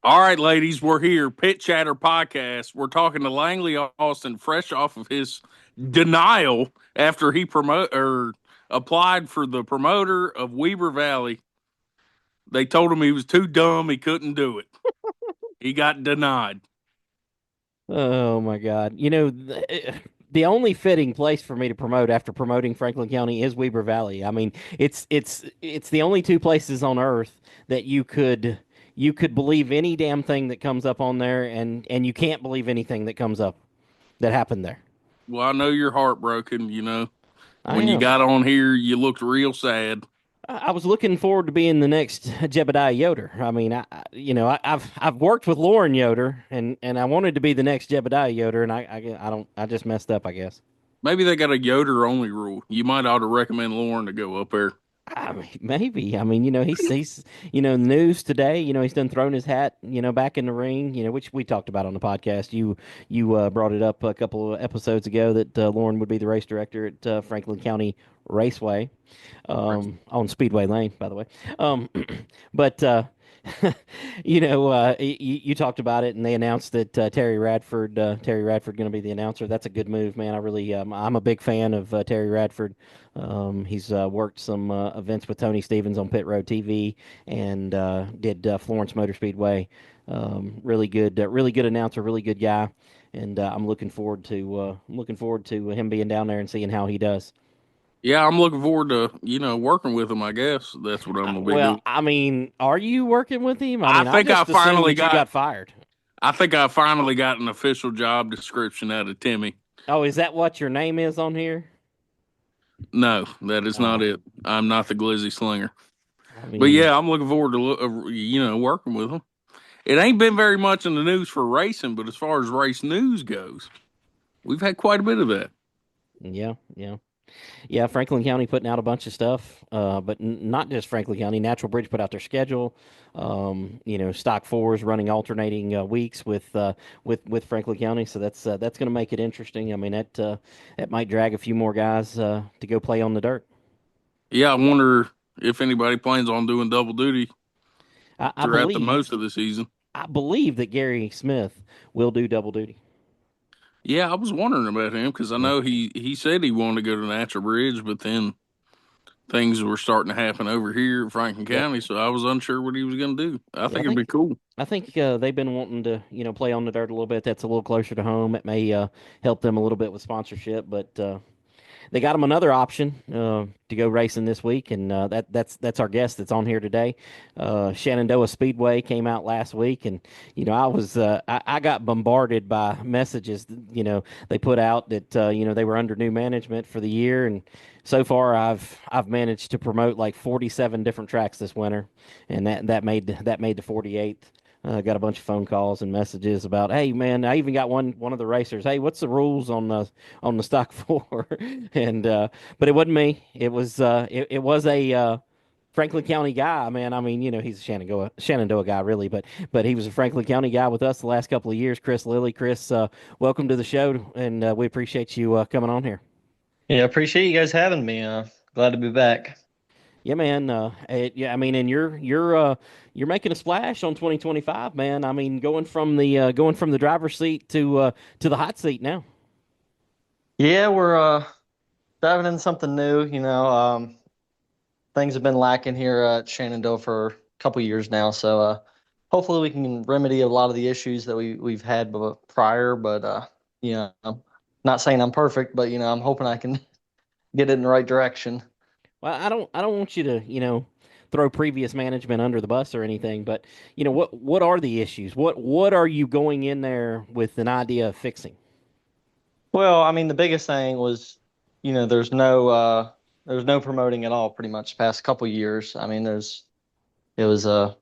All right, ladies, we're here. Pit Chatter Podcast. We're talking to Langley Austin, fresh off of his denial after he applied for the promoter of Weber Valley. They told him he was too dumb; he couldn't do it. He got denied. Oh my God. The only fitting place for me to promote after promoting Franklin County is Weber Valley. I mean, it's the only two places on earth that you could believe any damn thing that comes up on there and you can't believe anything that comes up that happened there. Well, I know you're heartbroken. I When you am. got on here, you looked real sad. I was looking forward to being the next Jebediah Yoder. I mean, I've worked with Lauren Yoder, and I wanted to be the next Jebediah Yoder, and I just messed up, I guess. Maybe they got a Yoder only rule. You might ought to recommend Lauren to go up there. I mean, maybe. I mean, he's news today. He's done thrown his hat, back in the ring. Which we talked about on the podcast. You brought it up a couple of episodes ago that Lauren would be the race director at Franklin County Raceway, on Speedway Lane, by the way. Um, but you talked about it, and they announced that Terry Radford, going to be the announcer. That's a good move, man. I'm a big fan of Terry Radford. He's worked some events with Tony Stevens on Pit Road TV and did Florence Motor Speedway. Really good announcer, really good guy, and I'm looking forward to him being down there and seeing how he does. Yeah, I'm looking forward to working with him. I guess that's what I'm gonna be Well, doing. I mean, are you working with him? I I mean, I think I just assumed finally that you got got fired. I think I finally got an official job description out of Timmy. Oh, is that what your name is on here? No, that is not Oh, it. I'm not the Glizzy Slinger. I But mean, yeah, I'm looking forward to working with him. It ain't been very much in the news for racing, but as far as race news goes, we've had quite a bit of that. yeah, yeah. Yeah, Franklin County putting out a bunch of stuff, but not just Franklin County. Natural Bridge put out their schedule. Stock 4 is running alternating weeks with Franklin County, so that's going to make it interesting. I mean, that might drag a few more guys to go play on the dirt. Yeah, I wonder if anybody plans on doing double duty I, I throughout the believe most of the season. I believe that Gary Smith will do double duty. Yeah, I was wondering about him because I Yeah, know he said he wanted to go to Natural Bridge, but then things were starting to happen over here in Franklin yep. County, so I was unsure what he was going to do. I Yeah, think it'd be cool. I think they've been wanting to, play on the dirt a little bit. That's a little closer to home. It may help them a little bit with sponsorship, but they got them another option to go racing this week, and that's our guest that's on here today. Shenandoah Speedway came out last week, and I got bombarded by messages. They put out that they were under new management for the year, and so far I've managed to promote like 47 different tracks this winter, and that made the 48th. Got a bunch of phone calls and messages about, hey man, I even got one of the racers. Hey, what's the rules on the Stock 4? And but it wasn't me. It was a Franklin County guy, man. I mean, he's a Shenandoah guy, really, but he was a Franklin County guy with us the last couple of years. Chris Lilly, Chris, welcome to the show, and we appreciate you coming on here. Yeah, appreciate you guys having me. Glad to be back. Yeah, man. Yeah, I mean, and you're making a splash on 2025, man. I mean, going from the driver's seat to the hot seat now. Yeah, we're diving into something new. Things have been lacking here at Shenandoah for a couple years now, so hopefully we can remedy a lot of the issues that we've had prior. But I'm not saying I'm perfect, but I'm hoping I can get it in the right direction. Well, I don't want you to, throw previous management under the bus or anything, but what are the issues? What are you going in there with an idea of fixing? Well, I mean, the biggest thing was, there's no promoting at all pretty much the past couple years. I mean, it was a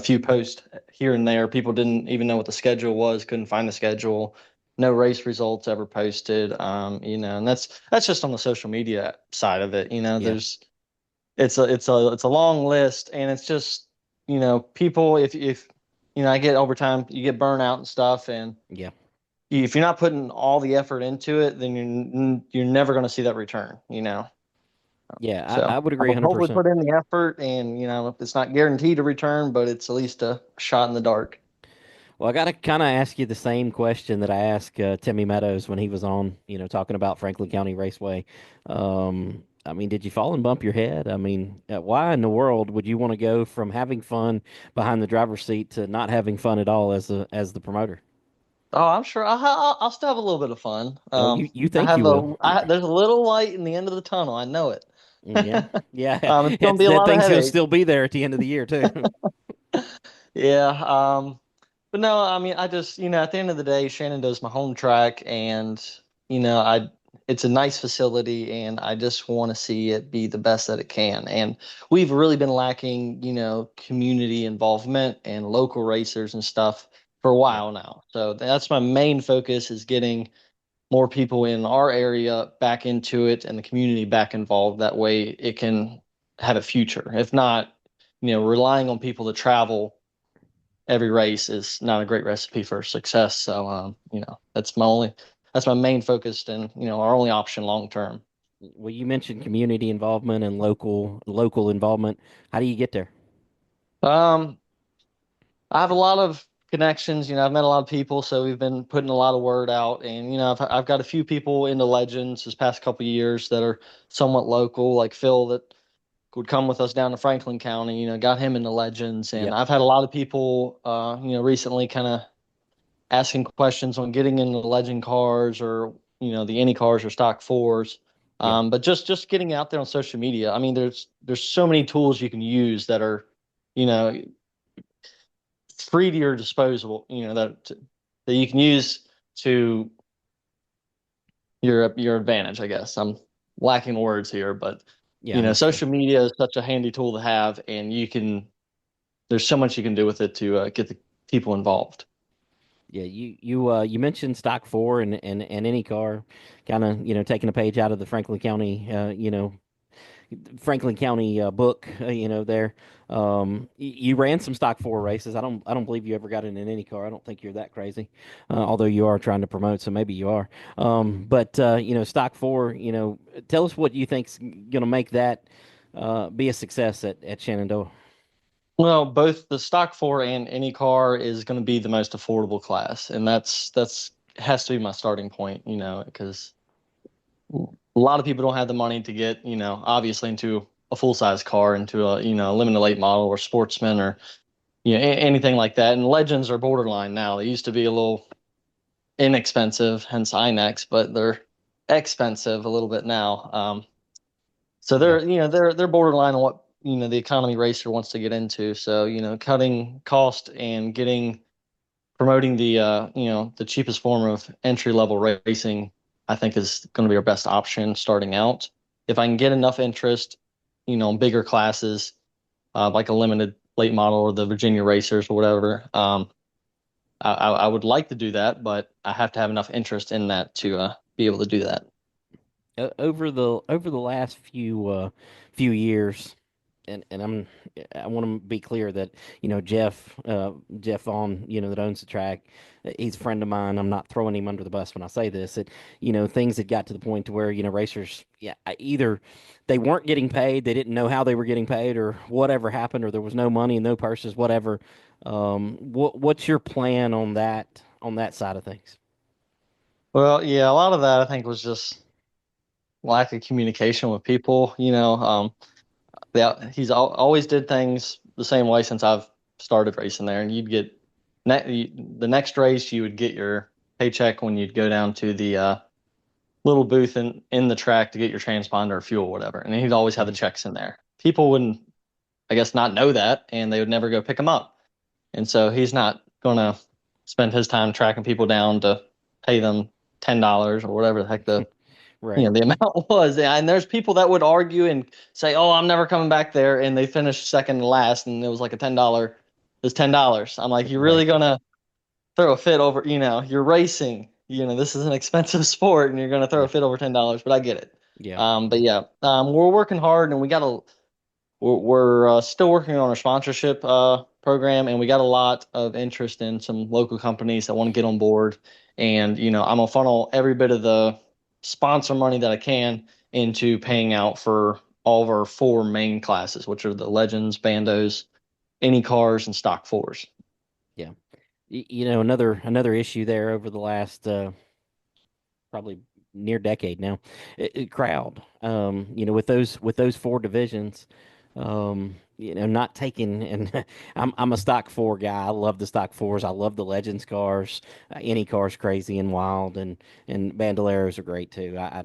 few posts here and there. People didn't even know what the schedule was, couldn't find the schedule. No race results ever posted. And that's just on the social media side of it. Yeah, It's a long list, and it's just people if I get overtime, you get burnout and stuff, and yeah, if you're not putting all the effort into it, then you're never going to see that return. Yeah, So I would I'm agree gonna hopefully 100%. put in the effort, and it's not guaranteed to return, but it's at least a shot in the dark. Well, I got to kind of ask you the same question that I asked Timmy Meadows when he was on, talking about Franklin County Raceway. I mean, did you fall and bump your head? I mean, why in the world would you want to go from having fun behind the driver's seat to not having fun at all as the promoter? Oh, I'm sure I'll still have a little bit of fun. Oh, you think you will? There's a little light in the end of the tunnel. I know it. Yeah, yeah. It's gonna It's be a that lot of thing's gonna headaches. still be there at the end of the year too. Yeah. But no, I mean, I just, at the end of the day, Shenandoah's my home track, and it's a nice facility, and I just want to see it be the best that it can. And we've really been lacking, community involvement and local racers and stuff for a Yeah, while now. So that's my main focus, is getting more people in our area back into it and the community back involved. That way it can have a future. If not, relying on people to travel every race is not a great recipe for success. So, that's my main focus, and, our only option long term. well, you mentioned community involvement and local involvement. How do you get there? Um, I have a lot of connections. I've met a lot of people, so we've been putting a lot of word out, and I've got a few people into Legends this past couple of years that are somewhat local, like Phil that would come with us down to Franklin County. Got him into Legends, and Yep, I've had a lot of people, recently kind of asking questions on getting into legend cars, or the any cars or stock fours. yep. But just getting out there on social media. I mean, there's so many tools you can use that are you know free to your disposal, that you can use to your advantage, I guess. I'm lacking words here, but Yeah, I understand. social media is such a handy tool to have, and there's so much you can do with it to get the people involved. Yeah, you mentioned Stock 4 and any car, kind of taking a page out of the Franklin County book, there. You ran some Stock 4 races. I don't believe you ever got in an any car. I don't think you're that crazy, although you are trying to promote, so maybe you are. But Stock 4. Tell us what you think's going to make that be a success at Shenandoah. Well, both the stock four and any car is going to be the most affordable class, and that's has to be my starting point, because a lot of people don't have the money to get, obviously into a full size car, into a limited late model or sportsman, or anything like that. And legends are borderline now. They used to be a little inexpensive, hence INEX, but they're expensive a little bit now. So Yeah, they're borderline on what the economy racer wants to get into. So cutting cost and getting promoting the cheapest form of entry level racing, I think is going to be our best option starting out. If I can get enough interest, in bigger classes, like a limited late model or the Virginia racers or whatever, I would like to do that, but I have to have enough interest in that to be able to do that. over the last few years, and I want to be clear that Jeff on that owns the track, he's a friend of mine. I'm not throwing him under the bus when I say this. That things had got to the point to where racers, yeah, either they weren't getting paid, they didn't know how they were getting paid, or whatever happened, or there was no money and no purses, whatever. What's your plan on that side of things? Well, yeah, a lot of that I think was just lack of communication with people. He's always did things the same way since I've started racing there. And the next race, you would get your paycheck when you'd go down to the little booth in the track to get your transponder or fuel or whatever. And he'd always have the Mhm. checks in there. People wouldn't, I guess, not know that, and they would never go pick them up. And so he's not gonna spend his time tracking people down to pay them $10 or whatever the heck Right. the amount was. And there's people that would argue and say, "Oh, I'm never coming back there," and they finished second to last, and it was like a $10. It's $10. I'm like, you're really Right. gonna throw a fit over? You're racing. This is an expensive sport, and you're gonna throw Yeah. a fit over $10. But I get it. Yeah. But yeah, we're working hard, and we're still working on our sponsorship program, and we got a lot of interest in some local companies that want to get on board. And I'm gonna funnel every bit of the sponsor money that I can into paying out for all of our 4 main classes, which are the Legends, Bandos, Any Cars, and Stock 4s. Yeah. Another issue there over the last probably near decade now. Crowd. With those 4 divisions, not taking and I'm a stock 4 guy. I love the stock 4s. I love the Legends cars. Any car's crazy and wild, and Bandoleros are great too. I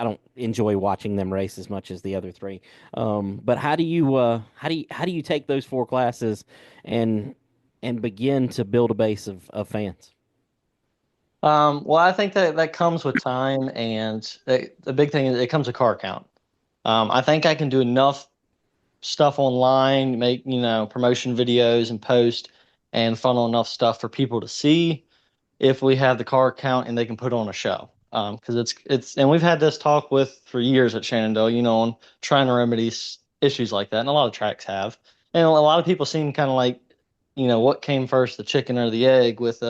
don't enjoy watching them race as much as the other 3. But how do you take those 4 classes and begin to build a base of fans? Well, I think that comes with time, and the big thing is it comes with car count. I think I can do enough stuff online, make promotion videos and post, and funnel enough stuff for people to see if we have the car count and they can put on a show. Because and we've had this talk with for years at Shenandoah, on trying to remedy issues like that, and a lot of tracks have, and a lot of people seem kind of like, what came first, the chicken or the egg, with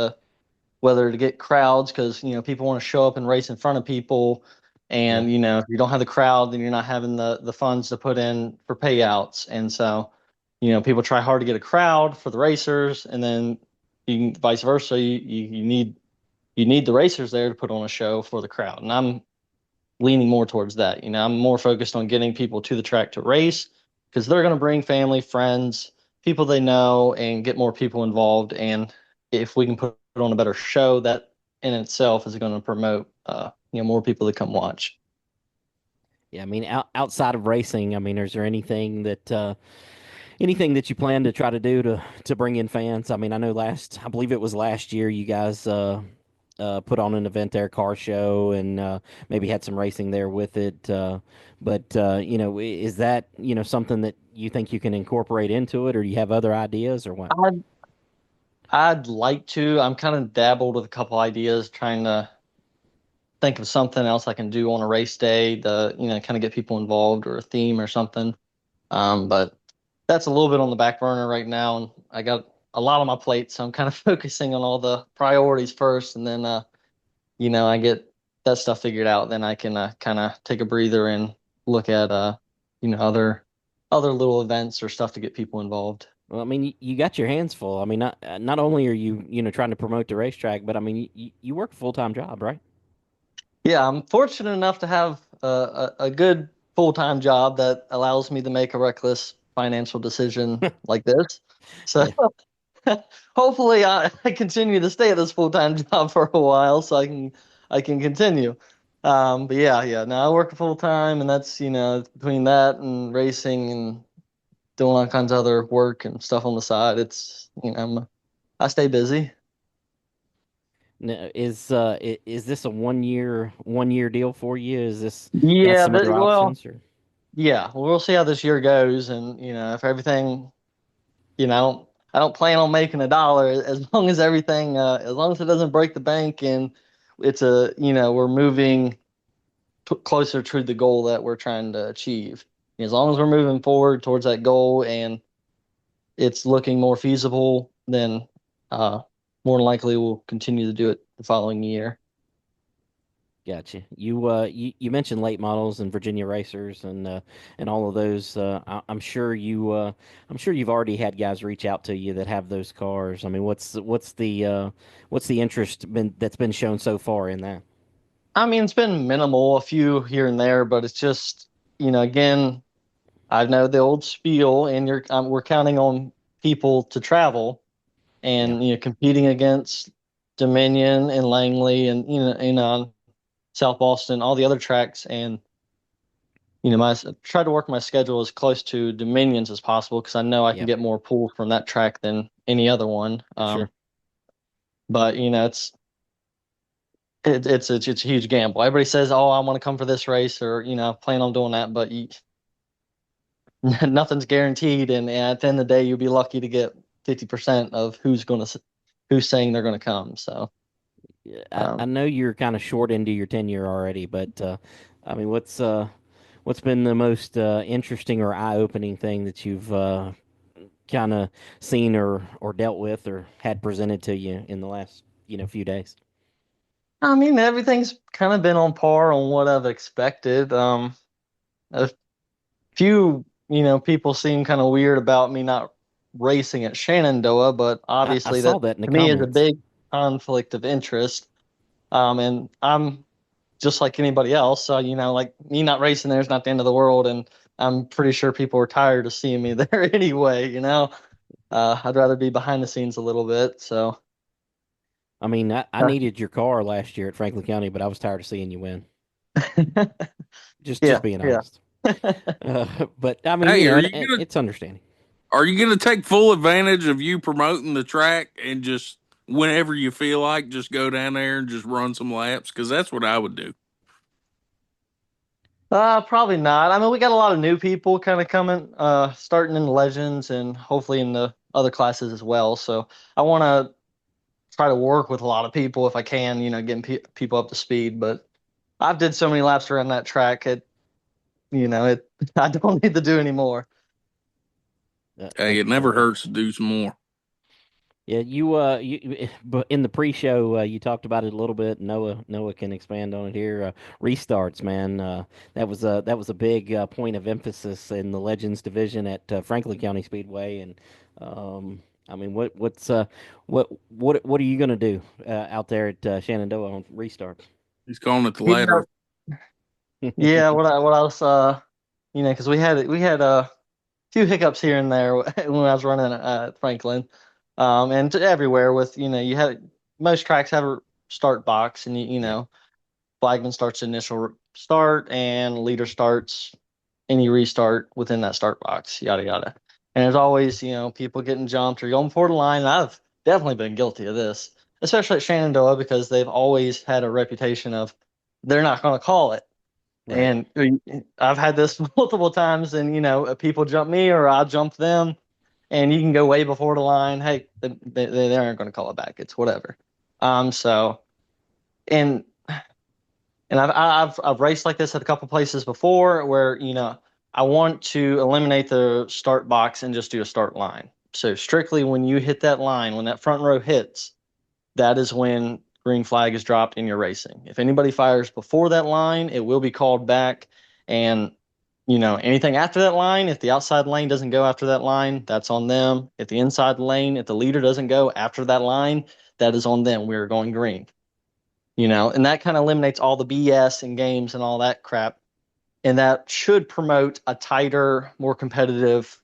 whether to get crowds because people want to show up and race in front of people, Yeah. and if you don't have the crowd, then you're not having the funds to put in for payouts, and so people try hard to get a crowd for the racers, and then vice versa, you need the racers there to put on a show for the crowd, and I'm leaning more towards that. I'm more focused on getting people to the track to race because they're going to bring family, friends, people they know, and get more people involved. And if we can put on a better show, that in itself is going to promote, more people to come watch. Yeah, I mean, outside of racing, I mean, is there anything that you plan to try to do to bring in fans? I mean, I believe it was last year, you guys put on an event there, car show, and maybe had some racing there with it. But is that something that you think you can incorporate into it, or do you have other ideas, or what? I'd, I'd like to. I'm kind of dabbled with a couple ideas, trying to think of something else I can do on a race day to, kind of get people involved, or a theme or something. But that's a little bit on the back burner right now, and I got a lot on my plate, so I'm kind of focusing on all the priorities first, and then I get that stuff figured out, then I can kind of take a breather and look at other little events or stuff to get people involved. Well, I mean, you got your hands full. I mean, not only are you trying to promote the racetrack, but I mean, you work a full-time job, right? Yeah, I'm fortunate enough to have a good full-time job that allows me to make a reckless financial decision like this. So Yeah. hopefully I continue to stay at this full-time job for a while so I can continue. But yeah. No, I work full time, and that's between that and racing and doing all kinds of other work and stuff on the side. It's I stay busy. Now, is this a one year deal for you? Is this got Yeah, some other well, options, or? yeah, we'll see how this year goes, and if everything, I don't plan on making a dollar as long as everything, as long as it doesn't break the bank, and we're moving closer to the goal that we're trying to achieve. As long as we're moving forward towards that goal and it's looking more feasible, then uh, more than likely we'll continue to do it the following year. Gotcha. You mentioned late models and Virginia racers and all of those. I'm sure you've already had guys reach out to you that have those cars. I mean, what's the interest that's been shown so far in that? I mean, it's been minimal, a few here and there, but it's just, again, I know the old spiel, and we're counting on people to travel, Yeah. and competing against Dominion and Langley, and South Boston, all the other tracks, and my try to work my schedule as close to Dominions as possible because I know I can Yeah. get more pull from that track than any other one. Sure. But it's a huge gamble. Everybody says, "Oh, I want to come for this race," or plan on doing that, but nothing's guaranteed. And at the end of the day, you'll be lucky to get 50% of who's saying they're going to come. So. Yeah, I Um, know you're kind of short into your tenure already, but I mean, what's been the most interesting or eye-opening thing that you've kind of seen or dealt with or had presented to you in the last few days? I mean, everything's kind of been on par on what I've expected. few, people seem kind of weird about me not racing at Shenandoah, but I obviously saw that that in the to me is a comments. big conflict of interest. And I'm just like anybody else. So, like me not racing there is not the end of the world. And I'm pretty sure people are tired of seeing me there anyway. I'd rather be behind the scenes a little bit. So, I mean, I needed your car last year at Franklin County, but I was tired of seeing you win. Just yeah, being yeah. honest. But I mean, Hey, are and you gonna it's understanding. are you gonna take full advantage of you promoting the track and just whenever you feel like just go down there and just run some laps? Because that's what I would do. Probably not. I mean, we got a lot of new people kind of coming, starting in the Legends and hopefully in the other classes as well. So I want to try to work with a lot of people if I can, getting people up to speed. But I've did so many laps around that track. It I don't need to do anymore. Hey, it never hurts to do some more. Yeah, but in the pre-show, you talked about it a little bit. Noah can expand on it here. Restarts, man. That was a big point of emphasis in the Legends division at Franklin County Speedway. And I mean, what are you gonna do out there at Shenandoah on restarts? He's calling it the You ladder. know, yeah. What I was, because we had a few hiccups here and there when I was running at Franklin, and everywhere with you had most tracks have a start box, and Yeah, flagman starts the initial start, and leader starts any restart within that start box, yada yada. And there's always people getting jumped or going before the line. And I've definitely been guilty of this, especially at Shenandoah because they've always had a reputation of they're not going to call it. right. And I've had this multiple times, and people jump me or I jump them, and you can go way before the line. Hey, they aren't going to call it back. It's whatever. So and I've raced like this at a couple places before where I want to eliminate the start box and just do a start line. So strictly when you hit that line, when that front row hits, that is when green flag is dropped in your racing. If anybody fires before that line, it will be called back. And anything after that line, if the outside lane doesn't go after that line, that's on them. If the inside lane, if the leader doesn't go after that line, that is on them. We're going green. And that kind of eliminates all the BS and games and all that crap. And that should promote a tighter, more competitive,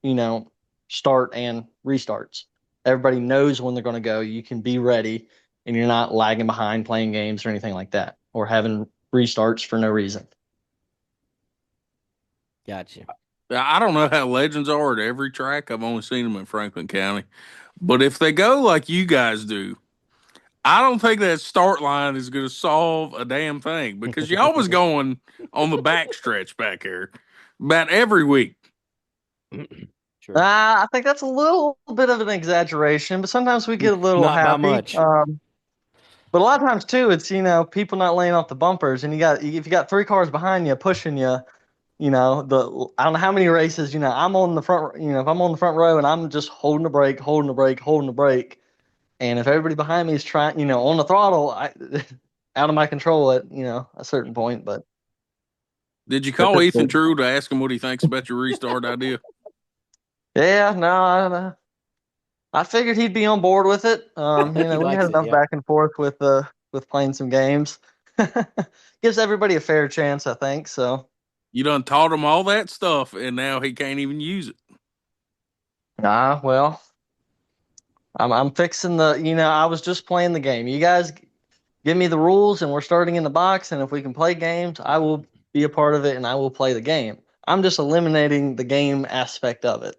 start and restarts. Everybody knows when they're going to go. You can be ready and you're not lagging behind playing games or anything like that or having restarts for no reason. Gotcha. I don't know how legends are at every track. I've only seen them in Franklin County. But if they go like you guys do, I don't think that start line is going to solve a damn thing because you're always going on the back stretch back there about every week. Sure. I think that's a little bit of an exaggeration, but sometimes we get a little Not by happy. much. But a lot of times too, it's people not laying off the bumpers, and if you got three cars behind you pushing you, I don't know how many races, I'm on the front, if I'm on the front row and I'm just holding the brake, holding the brake, holding the brake, and if everybody behind me is trying, on the throttle, out of my control at a certain point. But Did you at call this Ethan point, True to ask him what he thinks about your restart idea? yeah, no, I figured he'd be on board with it. He We had likes it. enough Yeah. back and forth with playing some games. Gives everybody a fair chance, I think. So, You done taught him all that stuff, and now he can't even use it. well, I'm fixing the. I was just playing the game. You guys give me the rules, and we're starting in the box. And if we can play games, I will be a part of it, and I will play the game. I'm just eliminating the game aspect of it.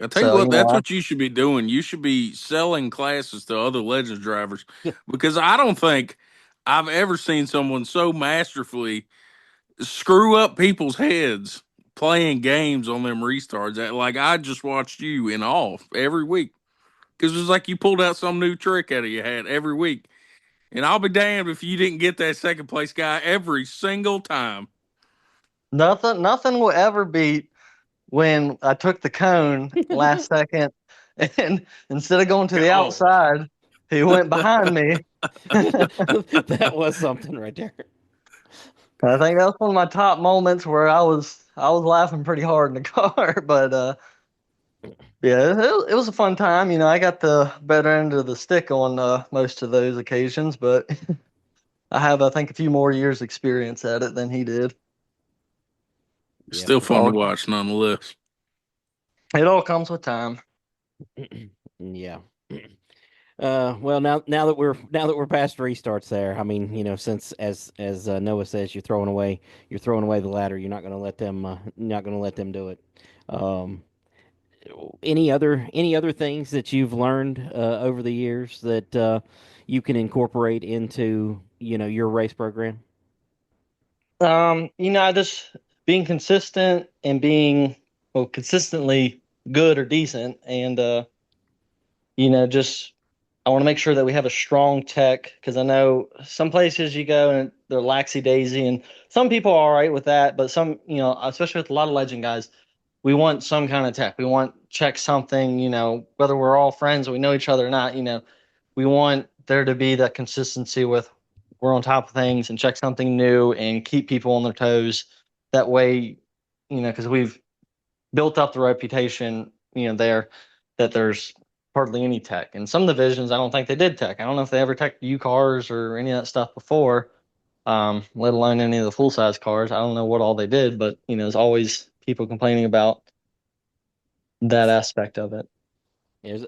I tell you So, what, that's what you should be doing. You should be selling classes to other Legends drivers because I don't think I've ever seen someone so masterfully screw up people's heads playing games on them restarts. Like I just watched you in awe every week because it's like you pulled out some new trick out of your hat every week. And I'll be damned if you didn't get that second place guy every single time. nothing will ever beat when I took the cone last second, and instead of going to the Oh, outside, he went behind me. That was something right there. I think that was one of my top moments where I was laughing pretty hard in the car, but yeah, it was a fun time. I got the better end of the stick on most of those occasions, but I have, I think, a few more years experience at it than he did. Yeah, Still for fun to sure. watch, nonetheless. It all comes with time. Yeah. Well, now that we're past restarts there. I mean, since as Noah says, you're throwing away the ladder. You're not going to let them do it. Um, any other things that you've learned over the years that you can incorporate into your race program? I just being consistent and being well consistently good or decent, and just I want to make sure that we have a strong tech because I know some places you go and they're laxy daisy, and some people are all right with that, but some, especially with a lot of legend guys, we want some kind of tech. We want check something, whether we're all friends, we know each other or not, we want there to be that consistency with we're on top of things and check something new and keep people on their toes. That way, because we've built up the reputation, there that there's hardly any tech. In some divisions, I don't think they did tech. I don't know if they ever teched U cars or any of that stuff before, let alone any of the full size cars. I don't know what all they did, but there's always people complaining about that aspect of it.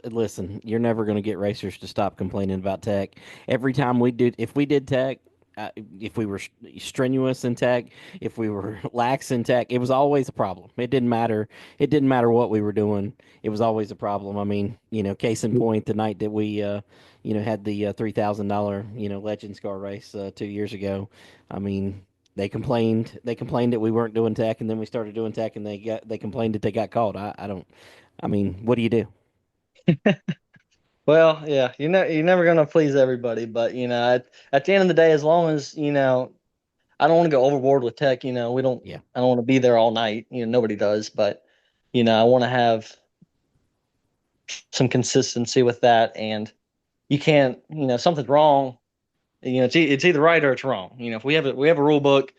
Listen, you're never going to get racers to stop complaining about tech. Every time if we did tech, if we were strenuous in tech, if we were lax in tech, it was always a problem. It didn't matter. It didn't matter what we were doing. It was always a problem. I mean, case in point, the night that we, had the $3,000, Legends car race 2 years ago. I mean, they complained. They complained that we weren't doing tech, and then we started doing tech, and they complained that they got caught. I don't. I mean, what do you do? Well, yeah, you're never gonna please everybody, but at the end of the day, as long as I don't want to go overboard with tech. We don't. Yeah. I don't want to be there all night. Nobody does, but I want to have some consistency with that. And you can't. Something's wrong. It's either right or it's wrong. If we have a rule book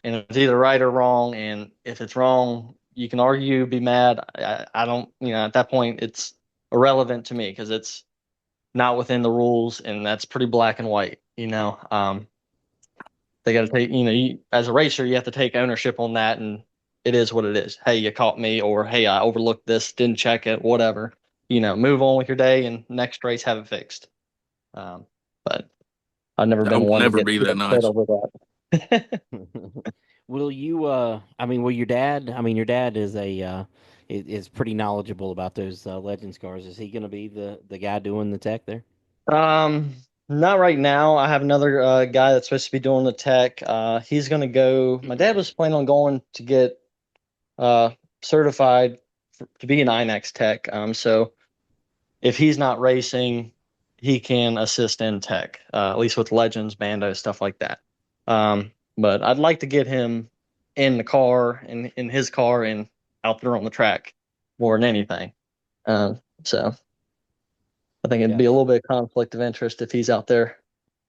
and it's either right or wrong, and if it's wrong, you can argue, be mad. I don't. At that point, it's irrelevant to me because it's not within the rules, and that's pretty black and white. They got to take, as a racer, you have to take ownership on that, and it is what it is. Hey, you caught me, or hey, I overlooked this, didn't check it, whatever. Move on with your day, and next race have it fixed. But I've never I been will one to never get be too that upset nice. over that. Will you? I mean, will your dad? I mean, your dad is pretty knowledgeable about those Legends cars. Is he going to be the guy doing the tech there? um, Not right now. I have another guy that's supposed to be doing the tech. He's going to go. My dad was planning on going to get uh, certified to be an INEX tech. So if he's not racing, he can assist in tech, at least with legends, bandos, stuff like that. But I'd like to get him in the car, in his car, and out there on the track more than anything. So I think it'd be a Gotcha. little bit of conflict of interest if he's out there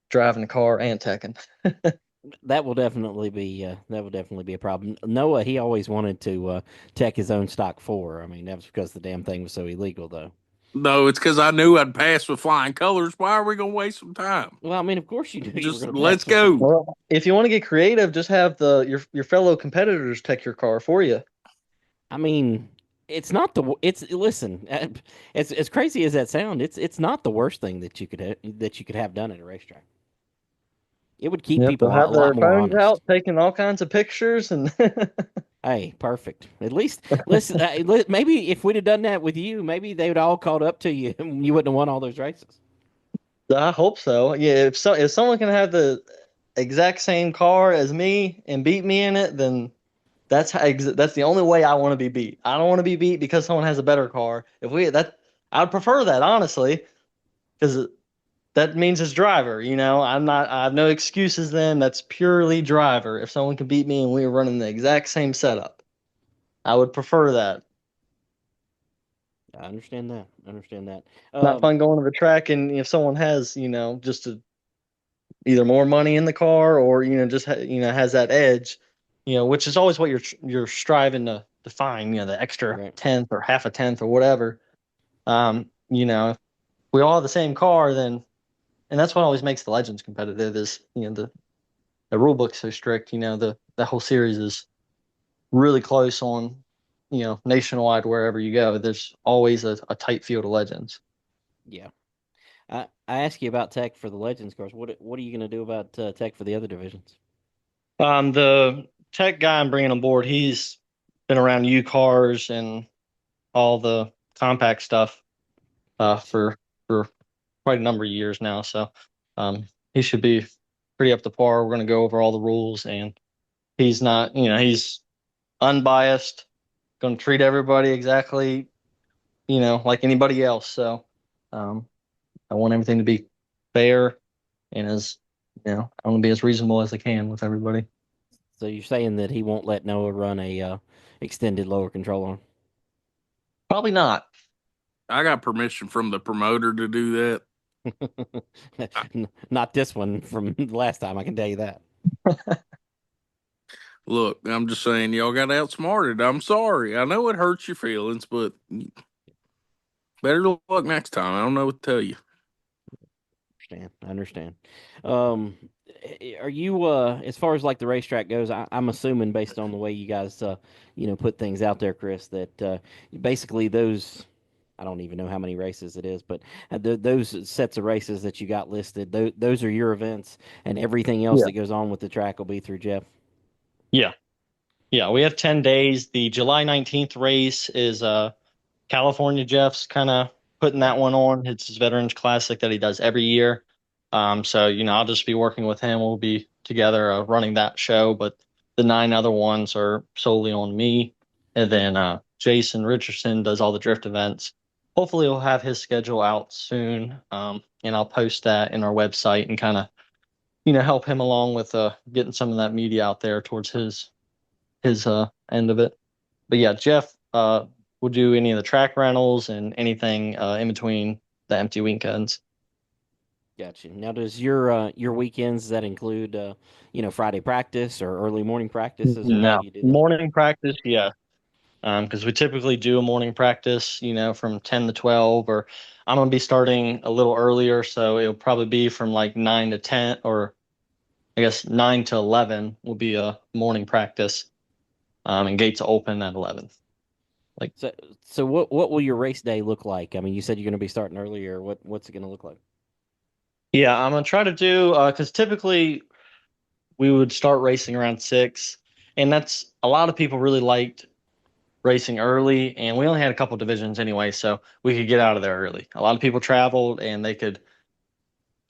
driving the car and teching. That will definitely be a problem. Noah, he always wanted to tech his own Stock 4. I mean, that was because the damn thing was so illegal, though. No, it's because I knew I'd pass with flying colors. Why are we going to waste some time? Well, I mean, of course you knew you were Just going to let's pass with flying. go. Well, if you want to get creative, just have your fellow competitors tech your car for you. I mean, it's not the. It's listen, as crazy as that sound, it's not the worst thing that you could have done at a racetrack. It would keep Yep, they'll people a have lot their more phones honest. out, taking all kinds of pictures, and Hey, perfect. At least, listen. Maybe if we'd have done that with you, maybe they would all caught up to you, and you wouldn't have won all those races. I hope so. Yeah, if someone can have the exact same car as me and beat me in it, then that's the only way I want to be beat. I don't want to be beat because someone has a better car. If we that I'd prefer that honestly, because that means it's driver. I have no excuses then. That's purely driver. If someone could beat me and we were running the exact same setup, I would prefer that. I understand that. I understand that. Not fun going to the track and if someone has, just a either more money in the car or just has that edge, which is always what you're striving to find, the extra Right. tenth or half a tenth or whatever. If we all have the same car, then and that's what always makes the Legends competitive is the rule book's so strict. The whole series is really close on nationwide wherever you go. There's always a tight field of Legends. Yeah. I asked you about tech for the Legends cars. What are you going to do about tech for the other divisions? The tech guy I'm bringing on board, he's been around U cars and all the compact stuff for quite a number of years now. So he should be pretty up to par. We're going to go over all the rules, and he's not, he's unbiased, going to treat everybody exactly, like anybody else. So um, I want everything to be fair and I want to be as reasonable as I can with everybody. So you're saying that he won't let Noah run a extended lower control arm? Probably not. I got permission from the promoter to do that. Not this one from last time, I can tell you that. Look, I'm just saying y'all got outsmarted. I'm sorry. I know it hurts your feelings, but better luck next time. I don't know what to tell you. I understand. Um, are you as far as like the racetrack goes? I'm assuming based on the way you guys put things out there, Chris, that basically those. I don't even know how many races it is, but those sets of races that you got listed, those are your events, and everything else Yeah. that goes on with the track will be through Jeff. Yeah. Yeah. We have 10 days. The July 19th race is California. Jeff's kind of putting that one on. It's his Veterans Classic that he does every year. So, I'll just be working with him. We'll be together running that show, but the 9 other ones are solely on me. And then Jason Richardson does all the drift events. Hopefully, he'll have his schedule out soon. And I'll post that in our website and kind of, help him along with getting some of that media out there towards his end of it. But yeah, Jeff will do any of the track rentals and anything in between the empty weekends. Gotcha. Now, does your weekends does that include Friday practice or early morning practices, or how No, do you do that? morning practice, yeah. Because we typically do a morning practice, from 10 to 12, or I'm gonna be starting a little earlier, so it'll probably be from like 9 to 10, or I guess 9 to 11 will be a morning practice, and gates open at 11. Like, So what will your race day look like? I mean, you said you're going to be starting earlier. What's it going to look like? yeah, I'm gonna try to do because typically we would start racing around 6, and that's a lot of people really liked racing early, and we only had a couple divisions anyway, so we could get out of there early. A lot of people traveled, and they could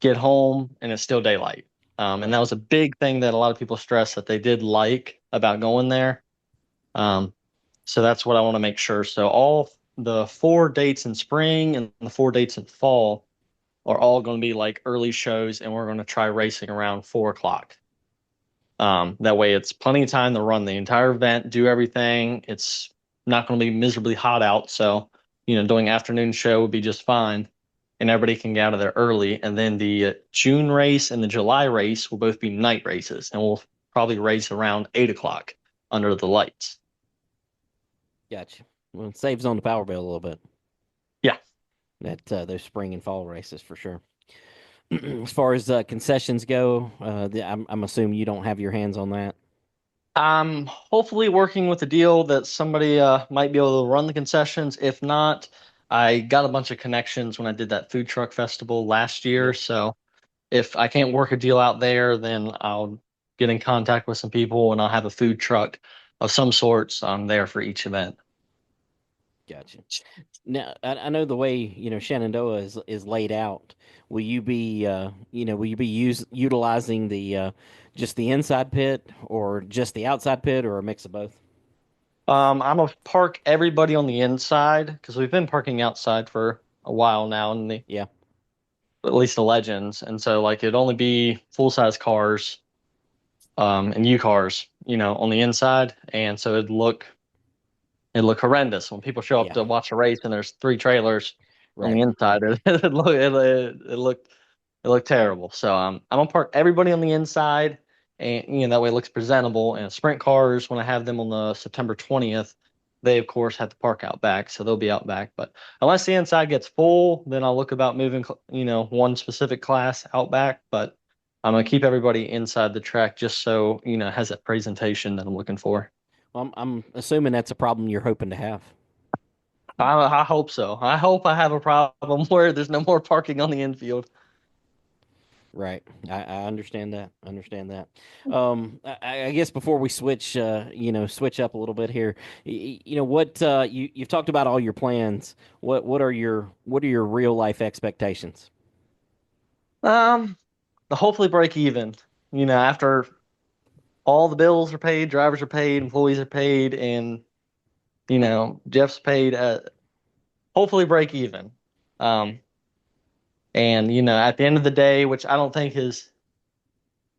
get home, and it's still daylight. And that Right. was a big thing that a lot of people stressed that they did like about going there. Um, so that's what I want to make sure. So all the 4 dates in spring and the 4 dates in fall are all going to be like early shows, and we're going to try racing around 4 o'clock. That way, it's plenty of time to run the entire event, do everything. It's not going to be miserably hot out, so doing afternoon show would be just fine, and everybody can get out of there early. And then the June race and the July race will both be night races, and we'll probably race around 8 o'clock under the lights. Gotcha. Well, it saves on the power bill a little bit. Yeah. That those spring and fall races for sure. As far as concessions go, I'm assuming you don't have your hands on that. I'm hopefully working with a deal that somebody might be able to run the concessions. If not, I got a bunch of connections when I did that food truck festival last year. Yep. So if I can't work a deal out there, then I'll get in contact with some people and I'll have a food truck of some sorts there for each event. Gotcha. Now, I know the way Shenandoah is laid out. Will you be utilizing the just the inside pit or just the outside pit or a mix of both? I'm gonna park everybody on the inside because we've been parking outside for a while now in the Yeah. at least the Legends, and so like it'd only be full size cars and U cars, on the inside, and so it'd look horrendous when people show up Yeah. to watch a race and there's 3 trailers on the Right. inside. It looked It looked terrible. So I'm gonna park everybody on the inside, and that way it looks presentable. And sprint cars, when I have them on the September 20th, they of course have to park out back, so they'll be out back. But unless the inside gets full, then I'll look about moving one specific class out back. But I'm gonna keep everybody inside the track just so it has that presentation that I'm looking for. Well, I'm assuming that's a problem you're hoping to have. I hope so. I hope I have a problem where there's no more parking on the infield. Right. I understand that. I guess before we switch, switch up a little bit here, what you've talked about all your plans. What are your real life expectations? Um, to hopefully break even. After all the bills are paid, drivers are paid, employees are paid, and Jeff's paid. Hopefully break even. Um, and at the end of the day, which I don't think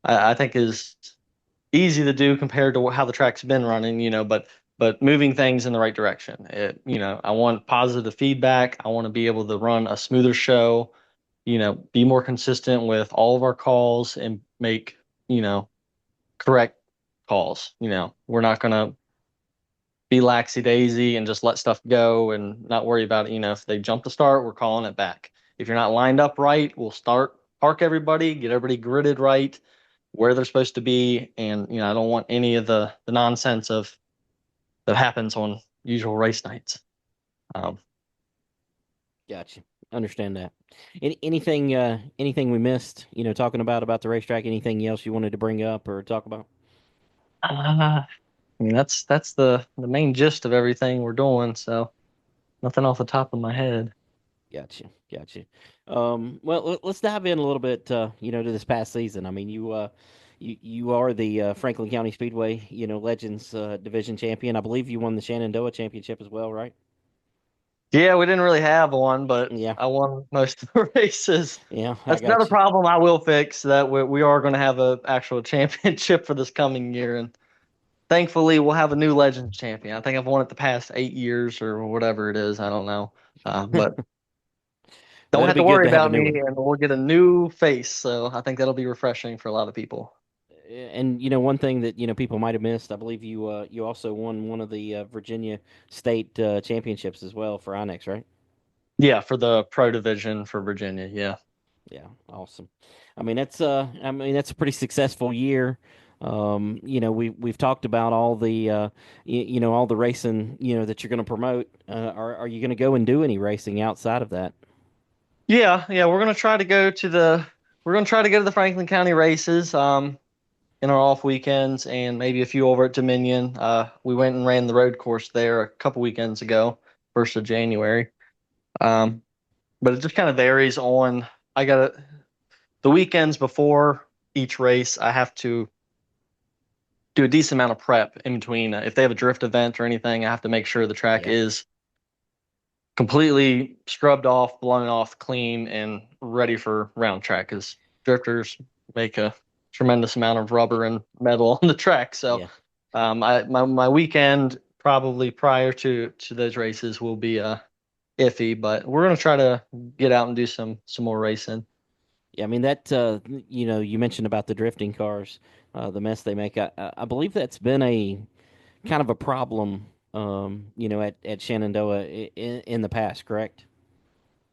I think is easy to do compared to how the track's been running. But moving things in the right direction. I want positive feedback. I want to be able to run a smoother show. Be more consistent with all of our calls and make correct calls. We're not gonna be laxy daisy and just let stuff go and not worry about it. If they jump the start, we're calling it back. If you're not lined up right, we'll park everybody, get everybody gridded right where they're supposed to be. And I don't want any of the nonsense that happens on usual race nights. Um, Gotcha. Understand that. Anything we missed? Talking about the racetrack. Anything else you wanted to bring up or talk about? that's the main gist of everything we're doing. So nothing off the top of my head. Gotcha. Well, let's dive in a little bit, to this past season. I mean, you are the Franklin County Speedway, Legends Division champion. I believe you won the Shenandoah Championship as well, right? Yeah, we didn't really have one, but Yeah, I won most of the races. yeah, I That's another got you. problem I will fix, that we are going to have a actual championship for this coming year, and thankfully we'll have a new Legends champion. I think I've won it the past 8 years or whatever it is. I don't know, but Well, don't that'll have be to good worry to have a about new me, one. and we'll get a new face. So I think that'll be refreshing for a lot of people. And one thing that people might have missed, I believe you also won one of the Virginia State championships as well for Onyx, right? Yeah, for the pro division for Virginia. Yeah. Yeah, awesome. I mean that's a pretty successful year. We've talked about all the all the racing that you're going to promote. Are you going to go and do any racing outside of that? Yeah, we're gonna try to go to the Franklin County races in our off weekends and maybe a few over at Dominion. We went and ran the road course there a couple weekends ago, 1st of January. Um, but it just kind of varies on I got the weekends before each race. I have to do a decent amount of prep in between. If they have a drift event or anything, I have to make sure the track Yeah, is completely scrubbed off, blown off, clean, and ready for round track. Because drifters make a tremendous amount of rubber and metal on the track. So, yeah. my weekend probably prior to those races will be iffy, but we're gonna try to get out and do some more racing. Yeah, I mean that you mentioned about the drifting cars, the mess they make. I believe that's been a kind of a problem, at Shenandoah in the past, correct?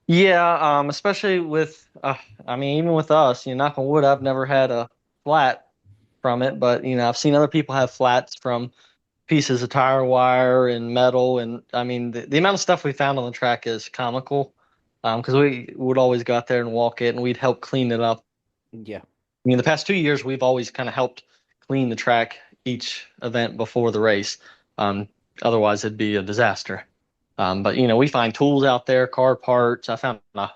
Yeah, especially with I mean, even with us, knock on wood, I've never had a flat from it, but I've seen other people have flats from pieces of tire wire and metal, and I mean the amount of stuff we found on the track is comical. Because we would always go out there and walk it, and we'd help clean it up. Yeah, I mean, the past 2 years, we've always kind of helped clean the track each event before the race. Um, Otherwise, it'd be a disaster. But we find tools out there, car parts. I found I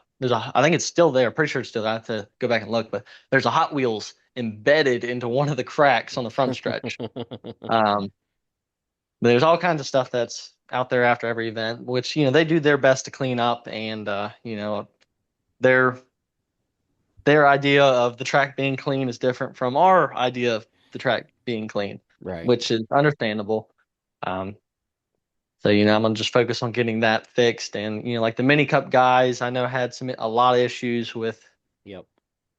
think it's still there. Pretty sure it's still there. I have to go back and look, but there's a Hot Wheels embedded into one of the cracks on the front stretch. Um, there's all kinds of stuff that's out there after every event, which they do their best to clean up, and their their idea of the track being clean is different from our idea of the track being clean, right. which is understandable. Um, so I'm gonna just focus on getting that fixed, and like the mini cup guys, I know had a lot of issues with Yep.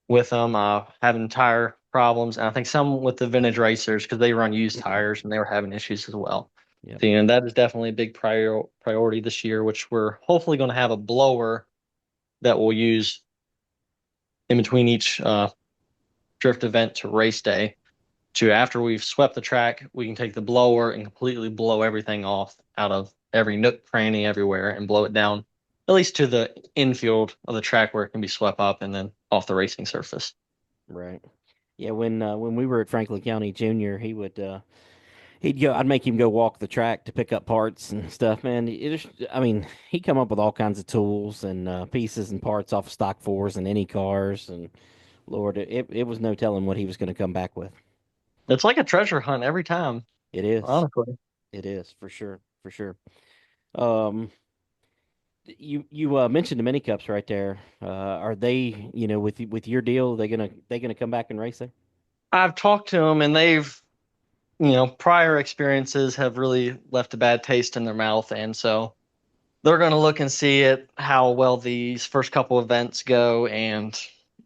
with them, having tire problems, and I think some with the vintage racers because they run used tires and they were having issues as well. Yep. So, that is definitely a big priority this year, which we're hopefully going to have a blower that we'll use in between each drift event to race day. To after we've swept the track, we can take the blower and completely blow everything off out of every nook, cranny, everywhere, and blow it down at least to the infield of the track where it can be swept up and then off the racing surface. Right. Yeah. When we were at Franklin County Junior, he'd go. I'd make him go walk the track to pick up parts and stuff. Man, I mean, he'd come up with all kinds of tools and pieces and parts off of Stock 4s and Any Cars, and Lord, it was no telling what he was going to come back with. It's like a treasure hunt every time, It is. honestly. It is for sure. For sure. Um, you mentioned the mini cups right there. Are they, with your deal, they gonna come back and race there? I've talked to them and they've, prior experiences have really left a bad taste in their mouth. And so they're going to look and see how well these first couple events go. And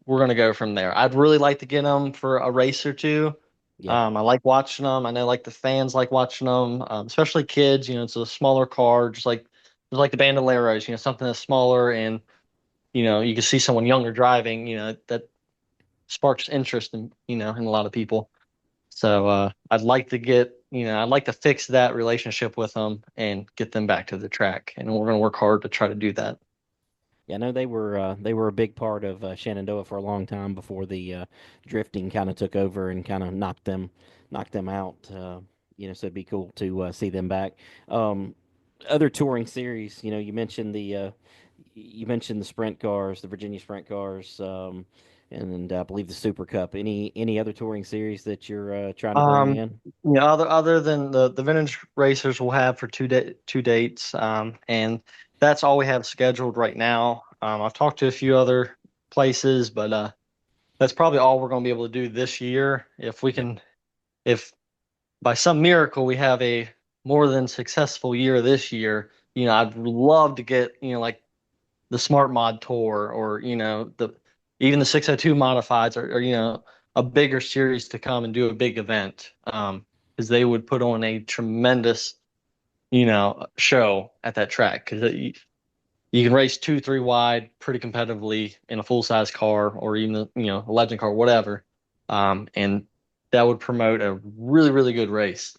we're going to go from there. I'd really like to get them for a race or two. Yeah. I like watching them. I know like the fans like watching them, especially kids. It's a smaller car, just like the Bandoleros. Something that's smaller, and you can see someone younger driving. That sparks interest in a lot of people. So I'd like to fix that relationship with them and get them back to the track, and we're going to work hard to try to do that. Yeah, I know they were a big part of Shenandoah for a long time before the drifting kind of took over and kind of knocked them out. So it'd be cool to see them back. Um, Other touring series, you mentioned the sprint cars, the Virginia sprint cars, and I believe the Super Cup. Any other touring series that you're trying to bring Um, in? other than the vintage racers we'll have for two dates, and that's all we have scheduled right now. I've talked to a few other places, but that's probably all we're going to be able to do this year. Yep. If by some miracle we have a more than successful year this year, I'd love to get, like the Smart Mod Tour or, even the 602 modifieds or a bigger series to come and do a big event. Because they would put on a tremendous, show at that track because you can race 2, 3 wide pretty competitively in a full size car or even a legend car, whatever. And that would promote a really, really good race.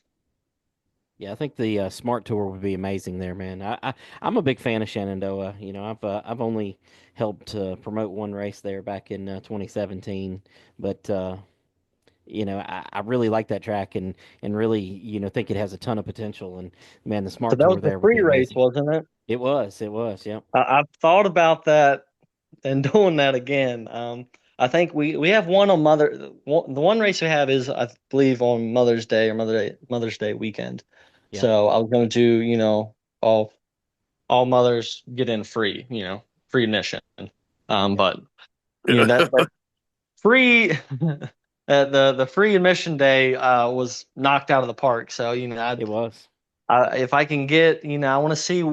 Yeah, I think the Smart Tour would be amazing there, man. I'm a big fan of Shenandoah. I've only helped promote one race there back in 2017, but I really like that track and really think it has a ton of potential. And man, the So Smart that was Tour the there would be free race, amazing. wasn't it? It was, yep. I've thought about that and doing that again. I think we have one on the one race we have is I believe on Mother's Day or Mother's Day weekend. Yep. So I was going to do all mothers get in free, free admission. Yep. But that free the free admission day was knocked out of the park. So It was. if I can get, I want to see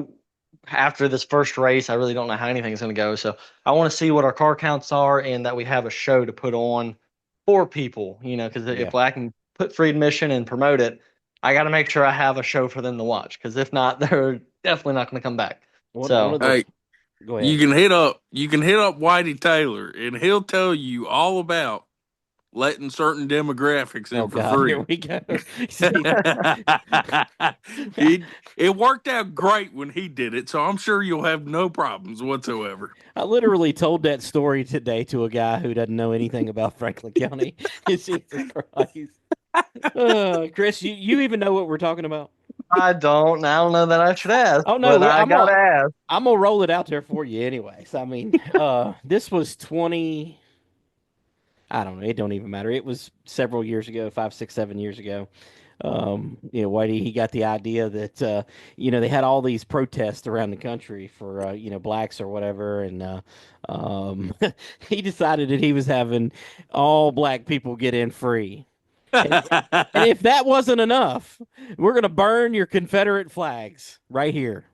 after this first race. I really don't know how anything's going to go. So I want to see what our car counts are and that we have a show to put on for people, because Yeah. if I can put free admission and promote it, I got to make sure I have a show for them to watch. Because if not, they're definitely not going to come back. One So of Hey, those. Go you ahead. can hit up Whitey Taylor, and he'll tell you all about letting certain demographics Oh in for God, here free. we go. See, It worked out great when he did it, so I'm sure you'll have no problems whatsoever. I literally told that story today to a guy who doesn't know anything about Franklin County. Jesus Christ. Chris, you even know what we're talking about? I don't know that I should ask, Oh no, but I gotta ask. I'm gonna roll it out there for you anyways. I mean, this was 20. I don't know. It don't even matter. It was several years ago, 5, 6, 7 years ago. Whitey, he got the idea that they had all these protests around the country for blacks or whatever, and um, he decided that he was having all black people get in free. And if that wasn't enough, we're gonna burn your Confederate flags right here.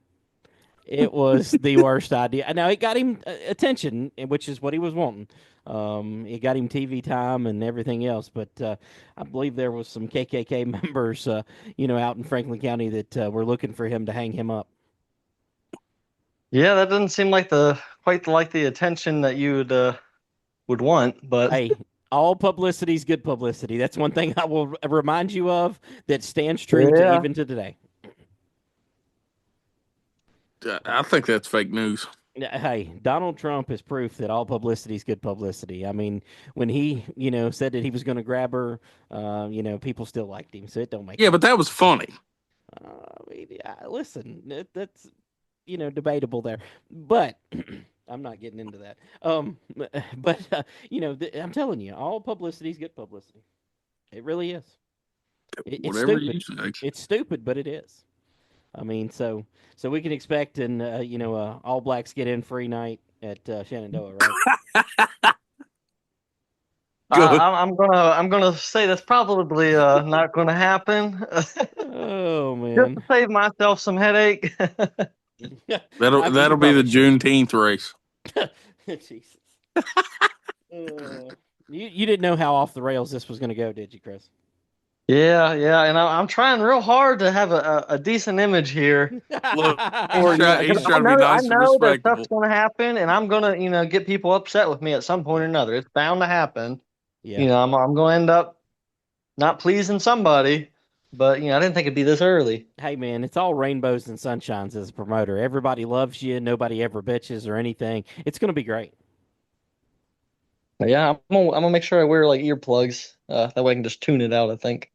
It was the worst idea. Now it got him attention, which is what he was wanting. It got him TV time and everything else. But I believe there was some KKK members, out in Franklin County that were looking for him to hang him up. Yeah, that doesn't seem like quite like the attention that you would want, but Hey, all publicity is good publicity. That's one thing I will remind you of that stands true to yeah. even to today. I think that's fake news. Hey, Donald Trump is proof that all publicity is good publicity. I mean, when he, said that he was going to grab her, people still liked him, so it don't make. Yeah, but that was funny. I mean, listen, that's debatable there, but I'm not getting into that. But I'm telling you, all publicity is good publicity. It really is. It's Whatever stupid. you say. It's stupid, but it is. I mean, so we can expect All Blacks get in free night at Shenandoah, right? Good. I'm gonna say that's probably not gonna happen. Oh Just to man, save myself some headache. That'll You be the probably should. Juneteenth race. Jesus. You didn't know how off the rails this was going to go, did you, Chris? Yeah, and I'm trying real hard to have a decent image here. Look, Or, 'cause he's trying to be I nice and know that stuff's respectable. gonna happen, and I'm gonna, get people upset with me at some point or another. It's bound to happen. Yeah. I'm gonna end up not pleasing somebody, but I didn't think it'd be this early. Hey man, it's all rainbows and sunshines as a promoter. Everybody loves you. Nobody ever bitches or anything. It's going to be great. But yeah, I'm gonna make sure I wear like earplugs. That way I can just tune it out, I think.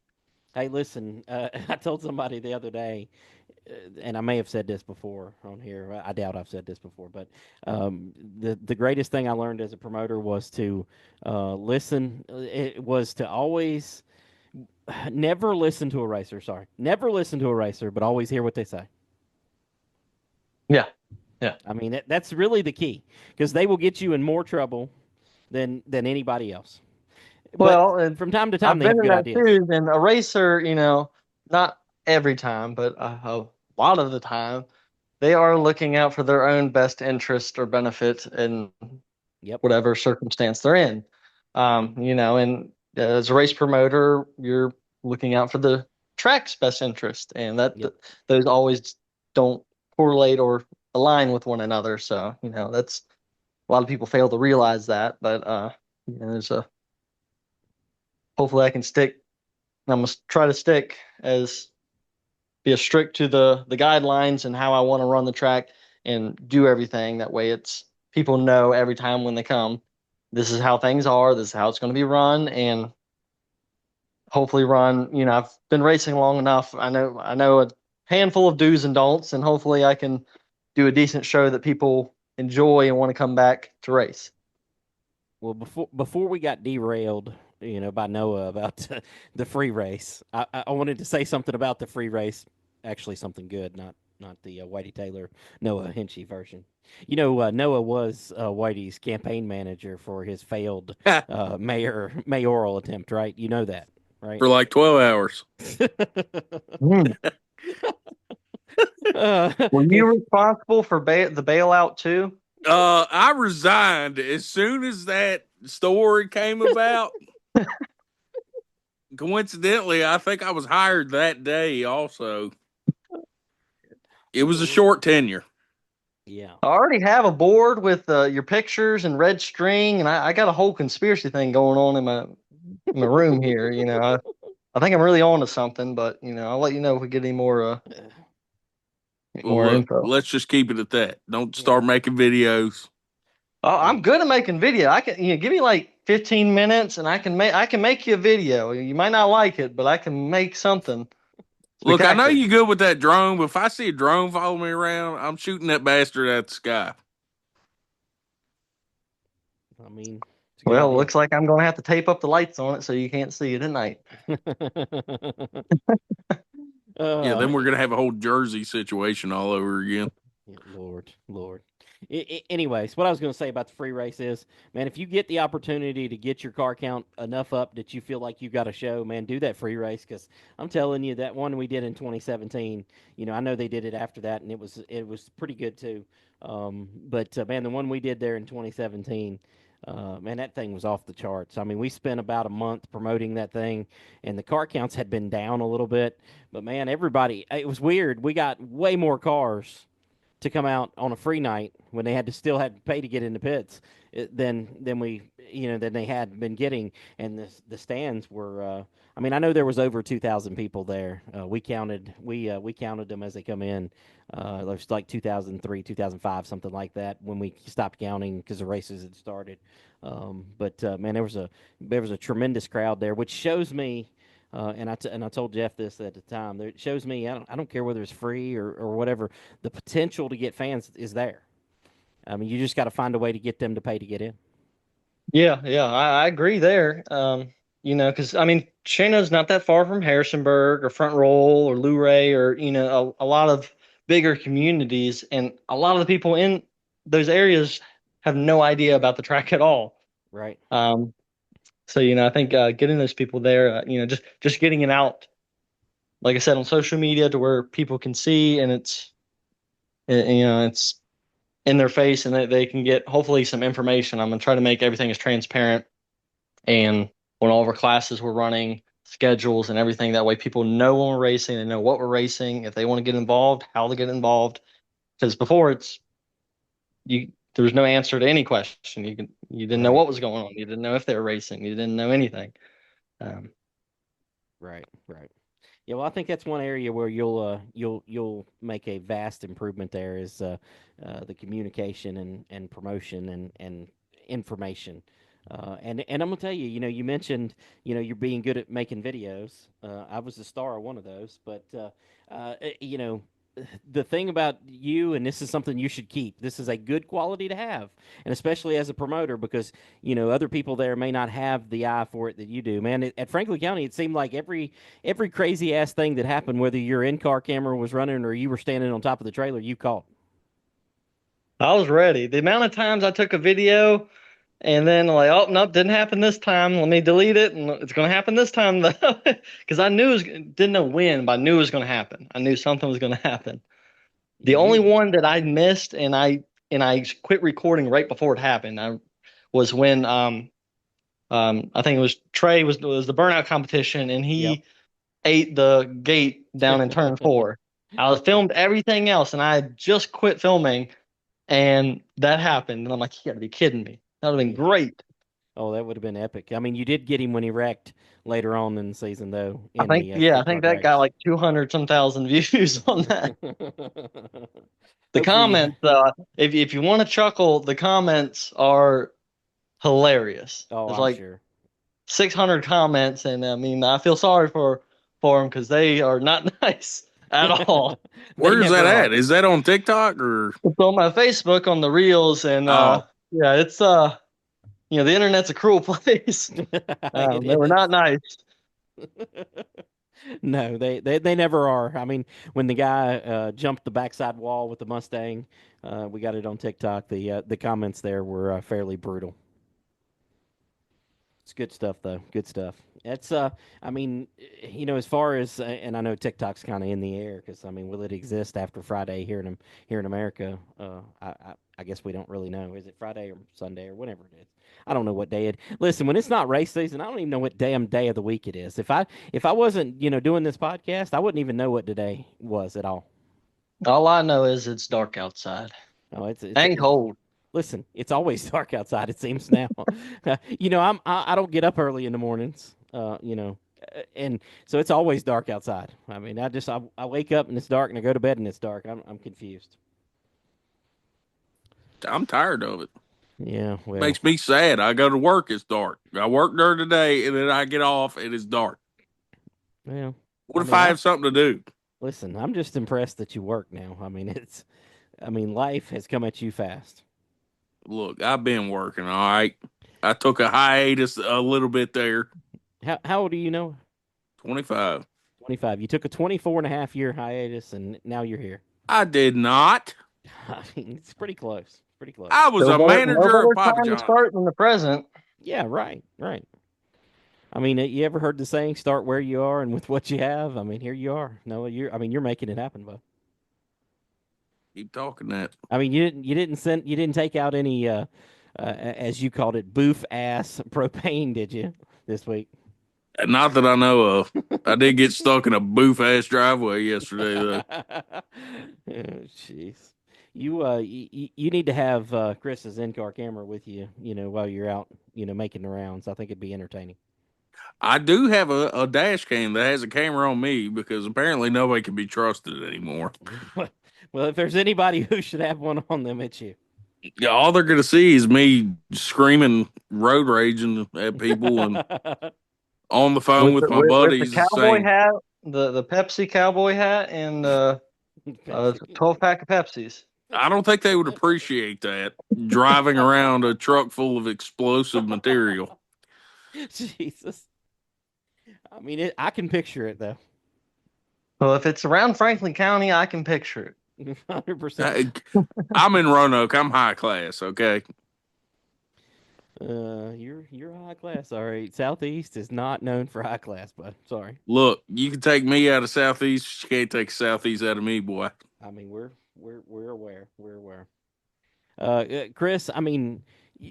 Hey, listen, I told somebody the other day, and I may have said this before on here. I doubt I've said this before, but the greatest thing I learned as a promoter was to listen. It was to always never listen to a racer. Sorry, never listen to a racer, but always hear what they say. Yeah. Yeah. I mean, that's really the key because they will get you in more trouble than anybody else. But Well, and from time to time, I've they been have in good that ideas. too, and a racer, not every time, but a lot of the time, they are looking out for their own best interest or benefit in Yep. whatever circumstance they're in. And as a race promoter, you're looking out for the track's best interest, and Yep. those always don't correlate or align with one another. So, that's a lot of people fail to realize that, but there's a hopefully I can stick. I'm gonna try to stick as be as strict to the guidelines and how I want to run the track and do everything. That way, it's people know every time when they come, this is how things are. This is how it's going to be run, and hopefully run. I've been racing long enough. I know a handful of do's and don'ts, and hopefully I can do a decent show that people enjoy and want to come back to race. Well, before we got derailed, by Noah about the free race, I wanted to say something about the free race. Actually, something good, not the Whitey Taylor Noah Hinchee version. Noah was Whitey's campaign manager for his failed mayoral attempt, right? You know that, right? For like 12 hours. Mm. Were you If responsible for the bailout too? I resigned as soon as that story came about. Coincidentally, I think I was hired that day also. It was a short tenure. yeah. I already have a board with your pictures and red string, and I got a whole conspiracy thing going on in my room here. I think I'm really on to something, but I'll let you know if we get any more Well, more look, info. let's just keep it at that. Don't Yeah. start making videos. Oh, I'm good at making video. I can give me like 15 minutes, and I can make you a video. You might not like it, but I can make something Look, I know spectacular. you're good with that drone, but if I see a drone follow me around, I'm shooting that bastard at the sky. I mean, it's a good Well, idea. looks like I'm gonna have to tape up the lights on it so you can't see it at night. Yeah, uh, then we're gonna have a whole Jersey situation all over again. Lord. Anyways, what I was going to say about the free race is, man, if you get the opportunity to get your car count enough up that you feel like you got a show, man, do that free race because I'm telling you that one we did in 2017. I know they did it after that, and it was pretty good too. But man, the one we did there in 2017. Man, that thing was off the charts. I mean, we spent about a month promoting that thing, and the car counts had been down a little bit. But man, it was weird. We got way more cars to come out on a free night when they still had to pay to get in the pits than we than they had been getting, and the stands were. I mean, I know there was over 2,000 people there. We counted them as they come in. There was like 2003, 2005, something like that when we stopped counting because the races had started. But man, there was a tremendous crowd there, which shows me and I told Jeff this at the time. It shows me I don't care whether it's free or whatever. The potential to get fans is there. I mean, you just got to find a way to get them to pay to get in. Yeah, yeah, I agree there. Because I mean, Shano's not that far from Harrisonburg or Front Roll or Luray or a lot of bigger communities, and a lot of the people in those areas have no idea about the track at all. Right. So I think getting those people there, just getting it out, like I said, on social media to where people can see, and it's in their face, and they can get hopefully some information. I'm gonna try to make everything as transparent, and when all of our classes we're running, schedules and everything, that way people know when we're racing, they know what we're racing, if they want to get involved, how to get involved. Because before there was no answer to any question. You didn't know Right. what was going on. You didn't know if they were racing. You didn't know anything. Um, Right. Right. Yeah, well, I think that's one area where you'll make a vast improvement. There is the communication and promotion and information. And I'm gonna tell you, you mentioned, you're being good at making videos. I was the star of one of those, but uh, eh, you know, the thing about you, and this is something you should keep. This is a good quality to have, and especially as a promoter, because other people there may not have the eye for it that you do. Man, at Franklin County, it seemed like every crazy ass thing that happened, whether your in car camera was running or you were standing on top of the trailer, you caught. I was ready. The amount of times I took a video and then like, oh nope, didn't happen this time. Let me delete it, and it's gonna happen this time though, because I knew didn't know when, but I knew it was gonna happen. I knew something was gonna happen. The Yeah, only you. one that I missed, and I quit recording right before it happened. Was when I think it was Trey was the burnout competition, and Yep. he ate the gate down in turn four. I was filmed everything else, and I had just quit filming, and that happened. And I'm like, you got to be kidding me. That would have been Yeah. great. Oh, that would have been epic. I mean, you did get him when he wrecked later on in the season, though, I in think, the yeah, I street think kart that got race. like 200 some thousand views on that. The Hopefully, comments, if you want to chuckle, the comments are hilarious. oh, There's I'm like sure. 600 comments, and I mean, I feel sorry for them because they are not nice at all. They Where's that never are. at? Is that on TikTok or? It's on my Facebook on the reels, and Oh, yeah, it's the internet's a cruel place. It They were is. not nice. No, they never are. I mean, when the guy jumped the backside wall with the Mustang, we got it on TikTok. The comments there were fairly brutal. It's good stuff, though. Good stuff. It's I mean, as far as and I know TikTok's kind of in the air because I mean, will it exist after Friday here in America? I guess we don't really know. Is it Friday or Sunday or whenever it is? I don't know what day it. Listen, when it's not race season, I don't even know what damn day of the week it is. If I wasn't doing this podcast, I wouldn't even know what today was at all. All I know is it's dark outside Oh, and it's cold. listen, it's always dark outside. It seems now. I don't get up early in the mornings. And so it's always dark outside. I mean, I wake up and it's dark, and I go to bed and it's dark. I'm confused. I'm tired of it. Yeah, well, Makes me sad. I go to work, it's dark. I work during the day, and then I get off, and it's dark. well. What I if mean, I I have something to do? listen. I'm just impressed that you work now. I mean, life has come at you fast. Look, I've been working, all right. I took a hiatus a little bit there. How old do you know? 25. 25. You took a 24 and a half year hiatus, and now you're here. I did not. I mean, it's pretty close. Pretty close. I was a manager at Papa time to John's. start in the present. Yeah, right. I mean, you ever heard the saying, "Start where you are and with what you have"? I mean, here you are. No, you're making it happen, bud. Keep talking that. I mean, you didn't take out any, as you called it, boof ass propane, did you, this week? Not that I know of. I did get stuck in a boof ass driveway yesterday, though. Jeez. You need to have Chris's in-car camera with you, while you're out, making the rounds. I think it'd be entertaining. I do have a dash cam that has a camera on me because apparently nobody can be trusted anymore. Well, if there's anybody who should have one on them, it's you. Yeah, all they're gonna see is me screaming road raging at people and on the phone with my With the buddies cowboy saying, hat, the Pepsi cowboy hat, and 12-pack of Pepsis. I don't think they would appreciate that driving around a truck full of explosive material. Jesus. I mean, I can picture it though. Well, if it's around Franklin County, I can picture it. 100%. I'm in Roanoke. I'm high class, okay? You're high class. All right. Southeast is not known for high class, but sorry. Look, you can take me out of Southeast. You can't take Southeast out of me, boy. I mean, we're aware. We're aware. Chris, I mean,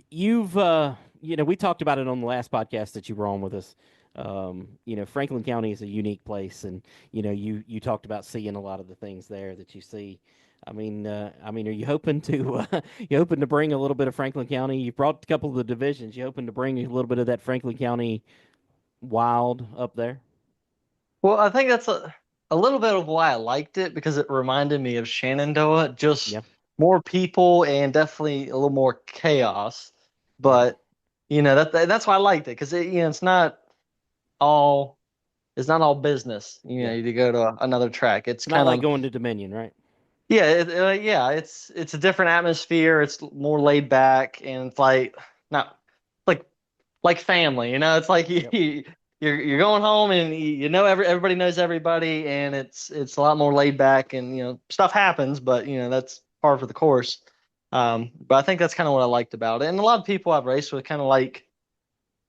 you've we talked about it on the last podcast that you were on with us. Franklin County is a unique place, and you talked about seeing a lot of the things there that you see. I mean, are you hoping to bring a little bit of Franklin County? You brought a couple of the divisions. You hoping to bring a little bit of that Franklin County wild up there? Well, I think that's a little bit of why I liked it, because it reminded me of Shenandoah. Just more people and definitely a little more chaos. But that's why I liked it, because it's not all business. To go to another track. It's not kind like of going to Dominion, right? Yeah, it's a different atmosphere. It's more laid back, and it's like not like family. It's like you're going home, and everybody knows everybody, and it's a lot more laid back, and stuff happens, but that's par for the course. But I think that's kind of what I liked about it, and a lot of people I've raced with kind of like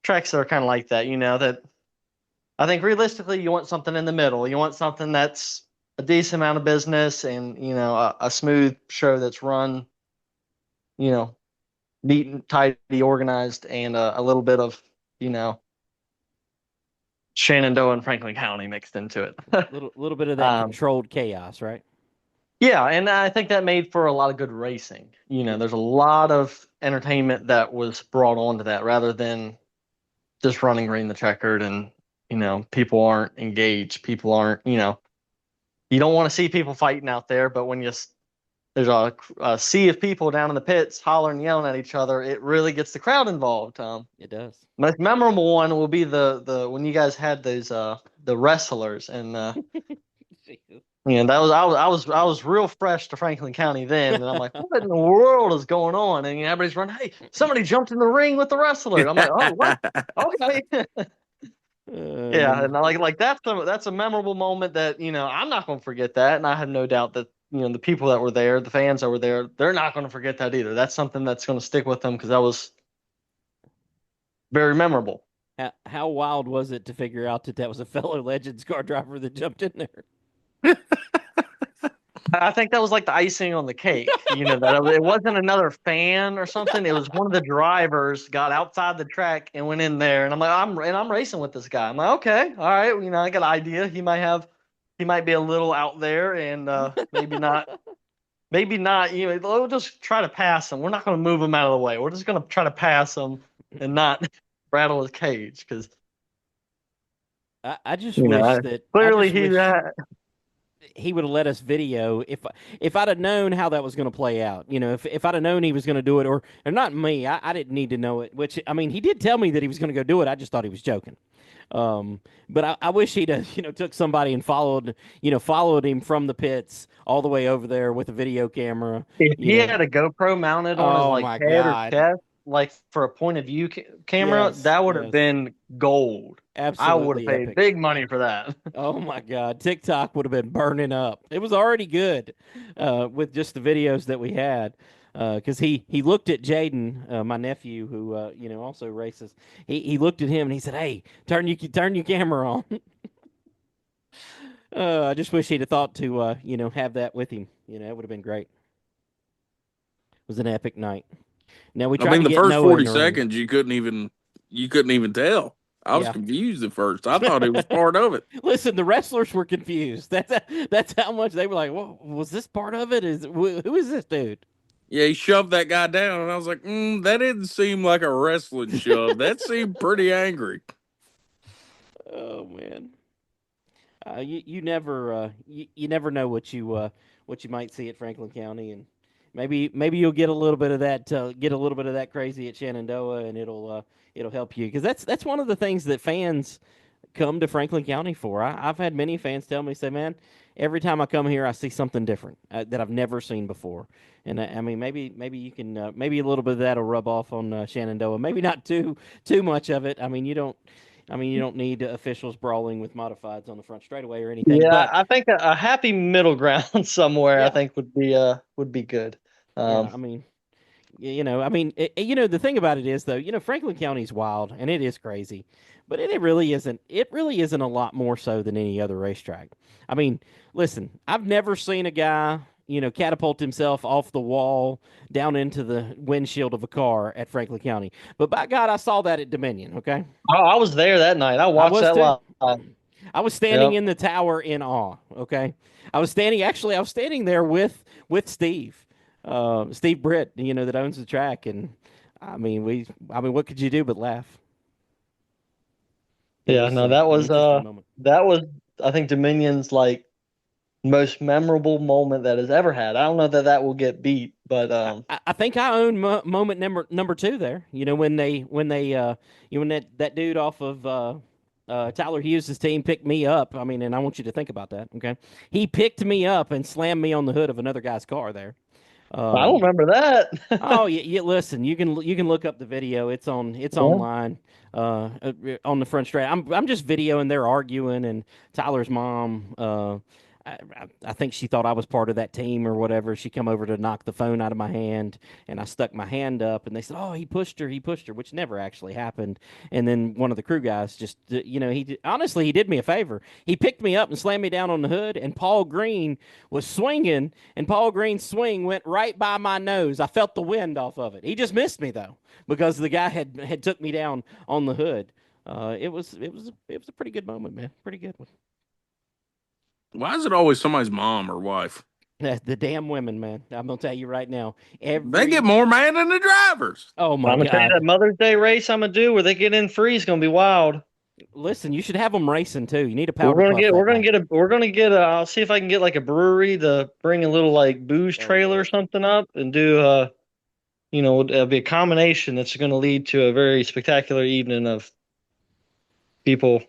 tracks that are kind of like that. That I think realistically you want something in the middle. You want something that's a decent amount of business, and a smooth show that's run neat and tidy, organized, and a little bit of Shenandoah and Franklin County mixed into it. little bit of that controlled chaos, right? Yeah, and I think that made for a lot of good racing. There's a lot of entertainment that was brought onto that, rather than just running green the checkered, and people aren't engaged. People aren't you don't want to see people fighting out there, but when there's a sea of people down in the pits hollering, yelling at each other, it really gets the crowd involved. It does. Most memorable one will be the when you guys had those the wrestlers, and that was I was real fresh to Franklin County then, and I'm like, what in the world is going on? And everybody's running, hey, somebody jumped in the ring with the wrestler. I'm like, oh, what? Okay. Yeah, and like that's a memorable moment that I'm not going to forget that, and I have no doubt that the people that were there, the fans that were there, they're not going to forget that either. That's something that's going to stick with them, because that was very memorable. How wild was it to figure out that was a fellow Legends car driver that jumped in there? I think that was like the icing on the cake. That it wasn't another fan or something. It was one of the drivers got outside the track and went in there, and I'm like, I'm racing with this guy. I'm like, okay, all right, I got an idea. He might be a little out there, and maybe not. Maybe not. We'll just try to pass him. We're not going to move him out of the way. We're just going to try to pass him and not rattle his cage, because I just wish that clearly he would have let us video. If I'd have known how that was going to play out, if I'd have known he was going to do it, or not me, I didn't need to know it. Which, I mean, he did tell me that he was going to go do it. I just thought he was joking. But I wish he'd have, took somebody and followed him from the pits all the way over there with a video camera. If he had a GoPro mounted on his head or chest, like for a point of view camera, that would have been gold. Absolutely, I would have paid big money for that. Oh my God, TikTok would have been burning up. It was already good with just the videos that we had. because he looked at Jaden, my nephew, who also races. He looked at him and he said, "Hey, turn your camera on." I just wish he'd have thought to have that with him. It would have been great. It was an epic night. Now we I tried mean, to the get first Noah in 40 the ring. seconds, you couldn't even tell. I was Yeah. confused at first. I thought it was part of it. Listen, the wrestlers were confused. That's how much they were like, "Well, was this part of it? Who is this dude?" Yeah, he shoved that guy down, and I was like, that didn't seem like a wrestling shove. That seemed pretty angry. Oh man. You never you never know what you might see at Franklin County, and maybe you'll get a little bit of that crazy at Shenandoah, and it'll help you, because that's one of the things that fans come to Franklin County for. I've had many fans tell me, say, man, every time I come here, I see something different that I've never seen before. And I mean, maybe you can maybe a little bit of that'll rub off on Shenandoah. Maybe not too much of it. I mean, you don't need officials brawling with modifieds on the front straightaway or anything. Yeah, But I think a happy middle ground somewhere I yeah, think would be good. yeah. Um, I mean, the thing about it is, though, Franklin County's wild and it is crazy, but it really isn't. It really isn't a lot more so than any other racetrack. I mean, listen, I've never seen a guy, catapult himself off the wall down into the windshield of a car at Franklin County. But by God, I saw that at Dominion. Okay, I was there that night. I I watched was that too. live. I was standing Yep. in the tower in awe. Okay, I was standing there with Steve Britt, that owns the track, and what could you do but laugh? It Yeah, was no, an interesting moment. that was I think Dominion's like most memorable moment that has ever had. I don't know that that will get beat, but I think I own moment number two there. When that dude off of Tyler Hughes' team picked me up. I mean, and I want you to think about that. Okay, he picked me up and slammed me on the hood of another guy's car there. I don't remember that. Oh, yeah, listen, you can look up the video. It's Yeah. online on the front straight. I'm just videoing they're arguing, and Tyler's mom I think she thought I was part of that team or whatever. She come over to knock the phone out of my hand, and I stuck my hand up, and they said, "Oh, he pushed her, which never actually happened. And then one of the crew guys just, honestly, he did me a favor. He picked me up and slammed me down on the hood, and Paul Green was swinging, and Paul Green's swing went right by my nose. I felt the wind off of it. He just missed me though, because the guy had took me down on the hood. It was a pretty good moment, man. Pretty good one. Why is it always somebody's mom or wife? The damn women, man. I'm gonna tell you right now. They get more mad than the drivers. Oh I'm my gonna tell you God. that Mother's Day race I'm gonna do where they get in free is gonna be wild. Listen, you should have them racing too. You need a powder puff We're that gonna night. get I'll see if I can get like a brewery to bring a little like booze Oh trailer or Lord. something up and do it'll be a combination that's gonna lead to a very spectacular evening of people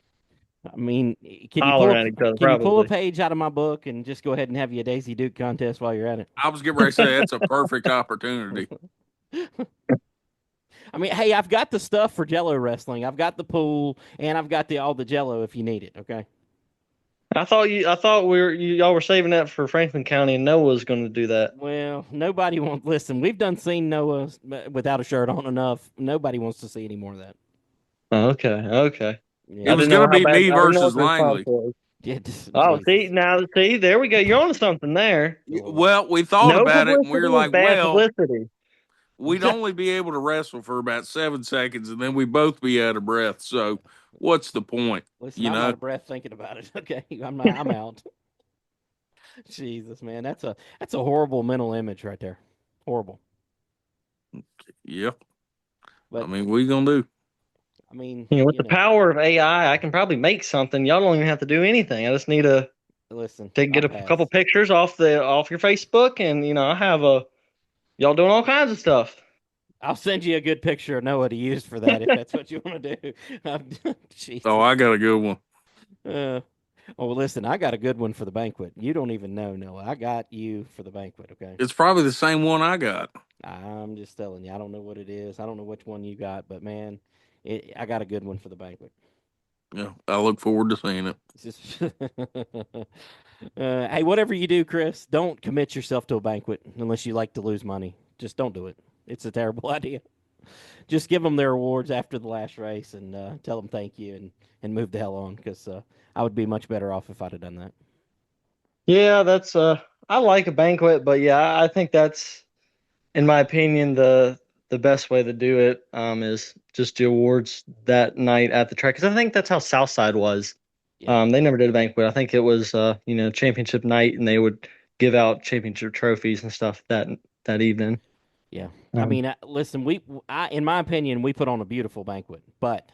I mean, can you pull hollering up at each other can you pull a probably. page out of my book and just go ahead and have you a Daisy Duke contest while you're at it? I was getting ready to say that's a perfect opportunity. I mean, hey, I've got the stuff for Jello wrestling. I've got the pool, and I've got all the Jello if you need it. Okay. I thought y'all were saving that for Franklin County and Noah was gonna do that. Well, nobody wants. Listen, we've done seen Noah without a shirt on enough. Nobody wants to see any more of that. Oh, okay, okay. It Yeah, was going to be me I didn't know versus what the response Langley. was. yeah. Oh, Jesus. see, there we go. You're on to something there. Lord. Well, we thought No about it, and we were publicity is like, bad well, publicity. we'd only be able to wrestle for about 7 seconds, and then we'd both be out of breath. So, what's the point? Listen, You I'm out know? of breath thinking about it. Okay, I'm out. Jesus, man, that's a horrible mental image right there. Horrible. Yeah. I But mean, what are you going to do? I mean, With the power of AI, I can probably make something. Y'all don't even have to do anything. I just need to listen, I'll get a pass. couple pictures off your Facebook, and I have y'all doing all kinds of stuff. I'll send you a good picture of Noah to use for that if that's what you want to do. Jesus. Oh, I got a good one. Oh, well, listen, I got a good one for the banquet. You don't even know, Noah. I got you for the banquet, okay? It's probably the same one I got. I'm just telling you. I don't know what it is. I don't know which one you got, but man, I got a good one for the banquet. Yeah, I look forward to seeing it. It's just hey, whatever you do, Chris, don't commit yourself to a banquet unless you like to lose money. Just don't do it. It's a terrible idea. Just give them their awards after the last race and tell them thank you and move the hell on because I would be much better off if I'd have done that. Yeah, that's I like a banquet, but yeah, I think that's, in my opinion, the best way to do it is just do awards that night at the track because I think that's how Southside was. Yeah. They never did a banquet. I think it was championship night, and they would give out championship trophies and stuff that evening. Yeah. I mean, listen, in my opinion, we put on a beautiful banquet, but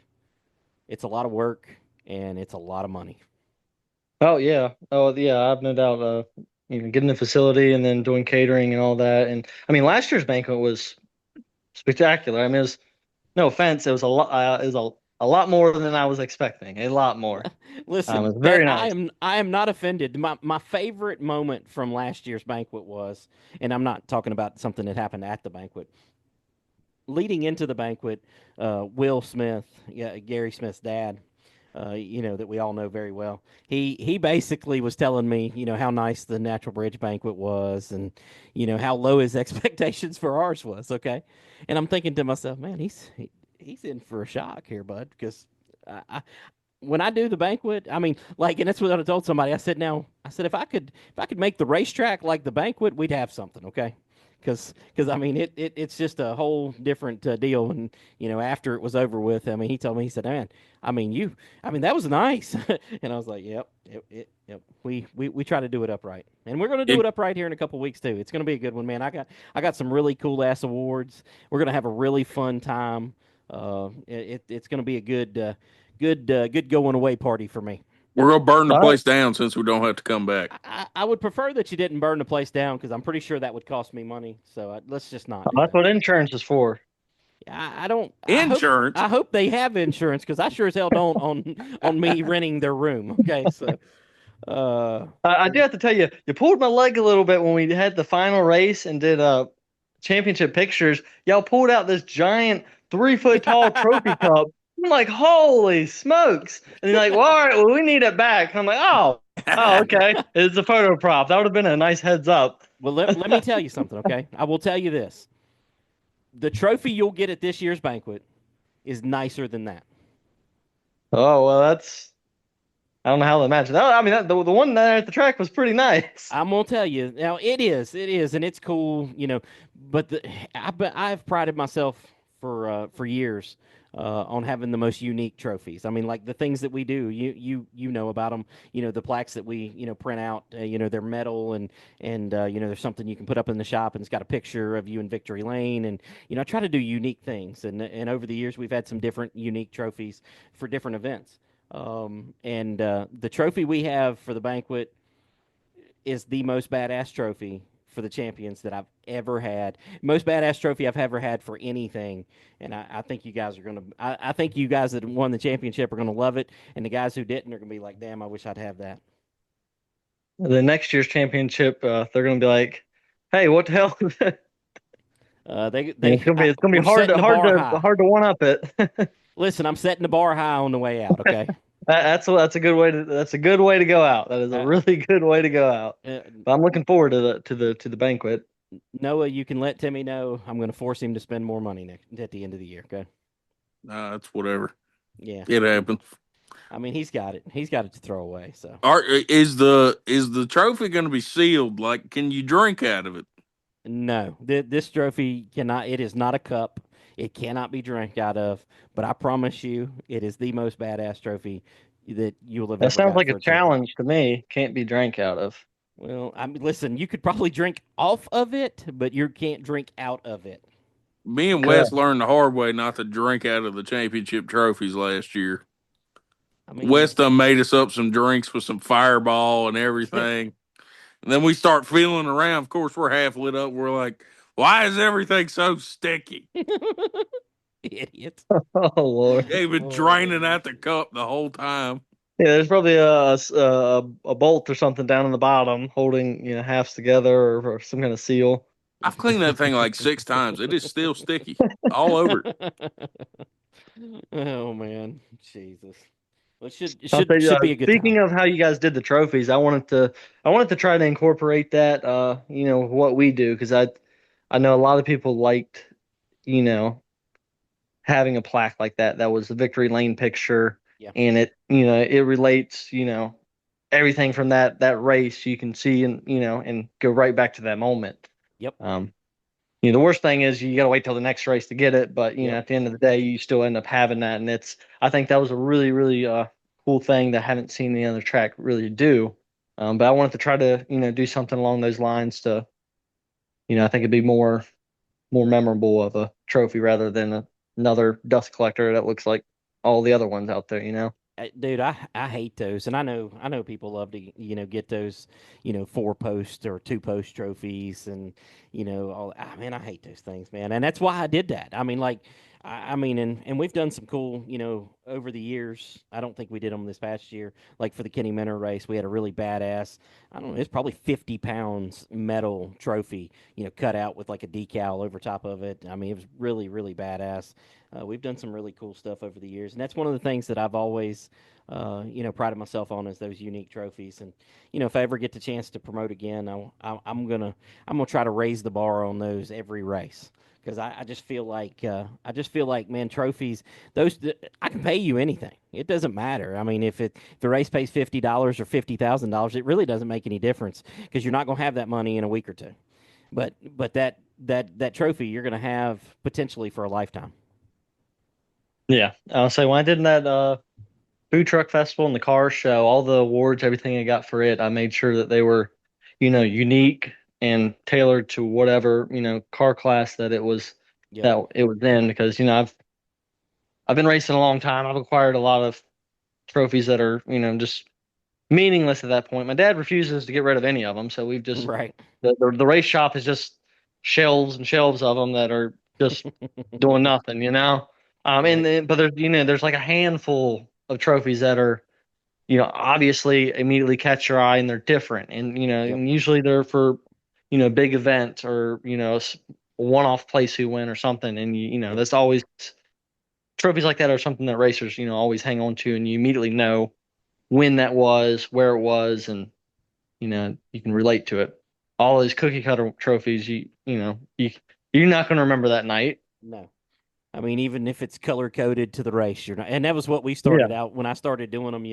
it's a lot of work and it's a lot of money. Oh yeah, I've no doubt. Getting the facility and then doing catering and all that, and I mean, last year's banquet was spectacular. I mean, it was, no offense, it was a lot. It was a lot more than I was expecting. A lot more. It Listen, was that very nice. I am not offended. My favorite moment from last year's banquet was, and I'm not talking about something that happened at the banquet. Leading into the banquet, Will Smith, yeah, Gary Smith's dad, that we all know very well. He basically was telling me, how nice the Natural Bridge banquet was, and how low his expectations for ours was. Okay, and I'm thinking to myself, man, he's in for a shock here, bud, because when I do the banquet, I mean, like, and that's what I told somebody. I said if I could make the racetrack like the banquet, we'd have something, okay? Because I mean, it's just a whole different deal. And after it was over with, I mean, he told me, he said, man, I mean, that was nice. And I was like, yep. We try to do it upright, and we're going to do it upright here in a couple weeks too. It's going to be a good one, man. I got some really cool ass awards. We're going to have a really fun time. It's going to be a good going away party for me. We're gonna burn the place down since we don't have to come back. I would prefer that you didn't burn the place down because I'm pretty sure that would cost me money. So let's just not. That's what insurance is for. I don't. Insurance. I hope they have insurance because I sure as hell don't on me renting their room. Okay, so. I do have to tell you, you pulled my leg a little bit when we had the final race and did championship pictures. Y'all pulled out this giant 3-foot tall trophy cup. I'm like, holy smokes! And you're like, well, all right, well, we need it back. I'm like, oh, okay. It's a photo prop. That would have been a nice heads up. Well, let me tell you something, okay? I will tell you this: the trophy you'll get at this year's banquet is nicer than that. Oh well, I don't know how to imagine. No, I mean, the one there at the track was pretty nice. I'm gonna tell you now. It is, and it's cool, But I've prided myself for years on having the most unique trophies. I mean, like the things that we do, you know about them. The plaques that we print out. They're metal and there's something you can put up in the shop and it's got a picture of you in Victory Lane. And I try to do unique things. And over the years we've had some different unique trophies for different events. The trophy we have for the banquet is the most badass trophy for the champions that I've ever had. Most badass trophy I've ever had for anything. And I think you guys are going to, I think you guys that won the championship are going to love it. And the guys who didn't are going to be like, damn, I wish I'd have that. The next year's championship, they're going to be like, hey, what the hell? It's going to be hard to one up it. Listen, I'm setting the bar high on the way out. Okay. That's a good way to go out. That is a really good way to go out. But I'm looking forward to the banquet. Noah, you can let Timmy know I'm going to force him to spend more money at the end of the year. Okay. That's whatever. Yeah, it happens. I mean, he's got it. He's got it to throw away. So, is the trophy going to be sealed? Like, can you drink out of it? No, this trophy cannot. It is not a cup. It cannot be drank out of, but I promise you, it is the most badass trophy that you'll have ever. That sounds like a challenge to me. Can't be drank out of. Well, I mean, listen, you could probably drink off of it, but you can't drink out of it. Me and Wes learned the hard way not to drink out of the championship trophies last year. I mean, Wes done made us up some drinks with some Fireball and everything. And then we start feeling around. Of course, we're half lit up. We're like, why is everything so sticky? Idiot. Oh, Lord. They've been draining out the cup the whole time. Yeah, there's probably a bolt or something down in the bottom holding halves together or some kind of seal. I've cleaned that thing like 6 times. It is still sticky all over. Oh man, Jesus! Well, it should be a good. Speaking time. of how you guys did the trophies, I wanted to try to incorporate that. What we do because I know a lot of people liked, you know, having a plaque like that. That was the victory lane picture, Yeah. and it relates, everything from that race you can see, and go right back to that moment. Yep. Um, the worst thing is you got to wait till the next race to get it, but Yep. at the end of the day, you still end up having that, and I think that was a really, really cool thing that I haven't seen the other track really do. But I wanted to try to do something along those lines to I think it'd be more memorable of a trophy rather than another dust collector that looks like all the other ones out there. Dude, I hate those, and I know people love to get those 4 post or 2 post trophies, and all. Man, I hate those things, man, and that's why I did that. I mean, like, I mean, and we've done some cool over the years. I don't think we did them this past year. Like for the Kenny Minter race, we had a really badass. I don't know, it's probably 50 pounds metal trophy, cut out with like a decal over top of it. I mean, it was really really badass. We've done some really cool stuff over the years, and that's one of the things that I've always, prided myself on is those unique trophies. And if I ever get the chance to promote again, I'm gonna try to raise the bar on those every race because I just feel like man, trophies I can pay you anything. It doesn't matter. I mean, if the race pays $50 or $50,000, it really doesn't make any difference because you're not gonna have that money in a week or two. But that trophy you're gonna have potentially for a lifetime. Yeah, I'll say when I did that food truck festival and the car show, all the awards, everything I got for it, I made sure that they were, unique and tailored to whatever car class Yep. that it was in because I've been racing a long time. I've acquired a lot of trophies that are just meaningless at that point. My dad refuses to get rid of any of them, so we've just Right. the race shop is just shelves and shelves of them that are just doing nothing. And Right. then but there's like a handful of trophies that are obviously immediately catch your eye and they're different, and Yep. and usually they're for big event or one-off place who win or something, and Yep. that's always trophies like that are something that racers always hang on to, and you immediately know when that was, where it was, and you can relate to it. All those cookie cutter trophies, you're not going to remember that night. No. I mean, even if it's color coded to the race, you're not. And that was what we Yeah. started out when I started doing them.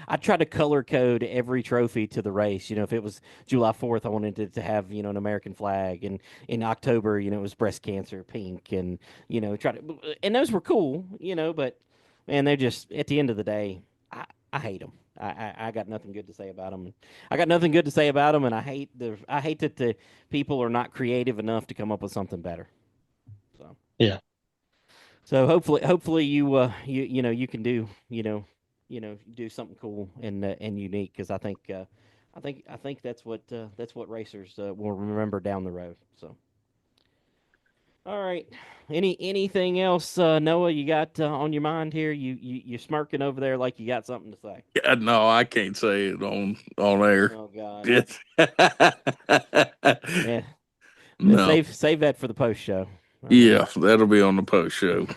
I tried to color code every trophy to the race. If it was July 4th, I wanted it to have an American flag, and in October, it was breast cancer pink, and try to. And those were cool, but man, they're just at the end of the day, I hate them. I got nothing good to say about them. I got nothing good to say about them, and I hate that the people are not creative enough to come up with something better. So. Yeah. So hopefully you can do do something cool and unique because I think that's what racers will remember down the road. So all right, anything else, Noah? You got on your mind here? You're smirking over there like you got something to say. Yeah, no, I can't say it on air. Oh God, Yes. yeah. No. Save that for the post show. I mean, Yeah, that'll be on the post show.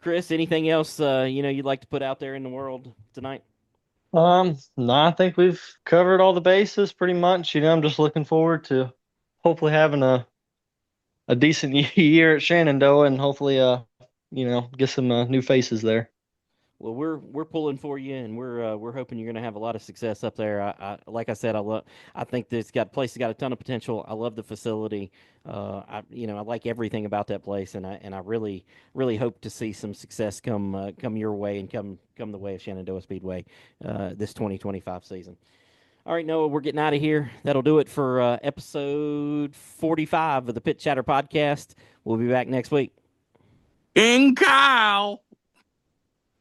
Chris, anything else you'd like to put out there in the world tonight? No, I think we've covered all the bases pretty much. I'm just looking forward to hopefully having a decent year at Shenandoah and hopefully get some new faces there. Well, we're pulling for you, and we're hoping you're going to have a lot of success up there. Like I said, I think that it's got place has got a ton of potential. I love the facility. I like everything about that place, and I really really hope to see some success come your way and come the way of Shenandoah Speedway this 2025 season. All right, Noah, we're getting out of here. That'll do it for episode 45 of the Pit Chatter podcast. We'll be back next week. King Kyle.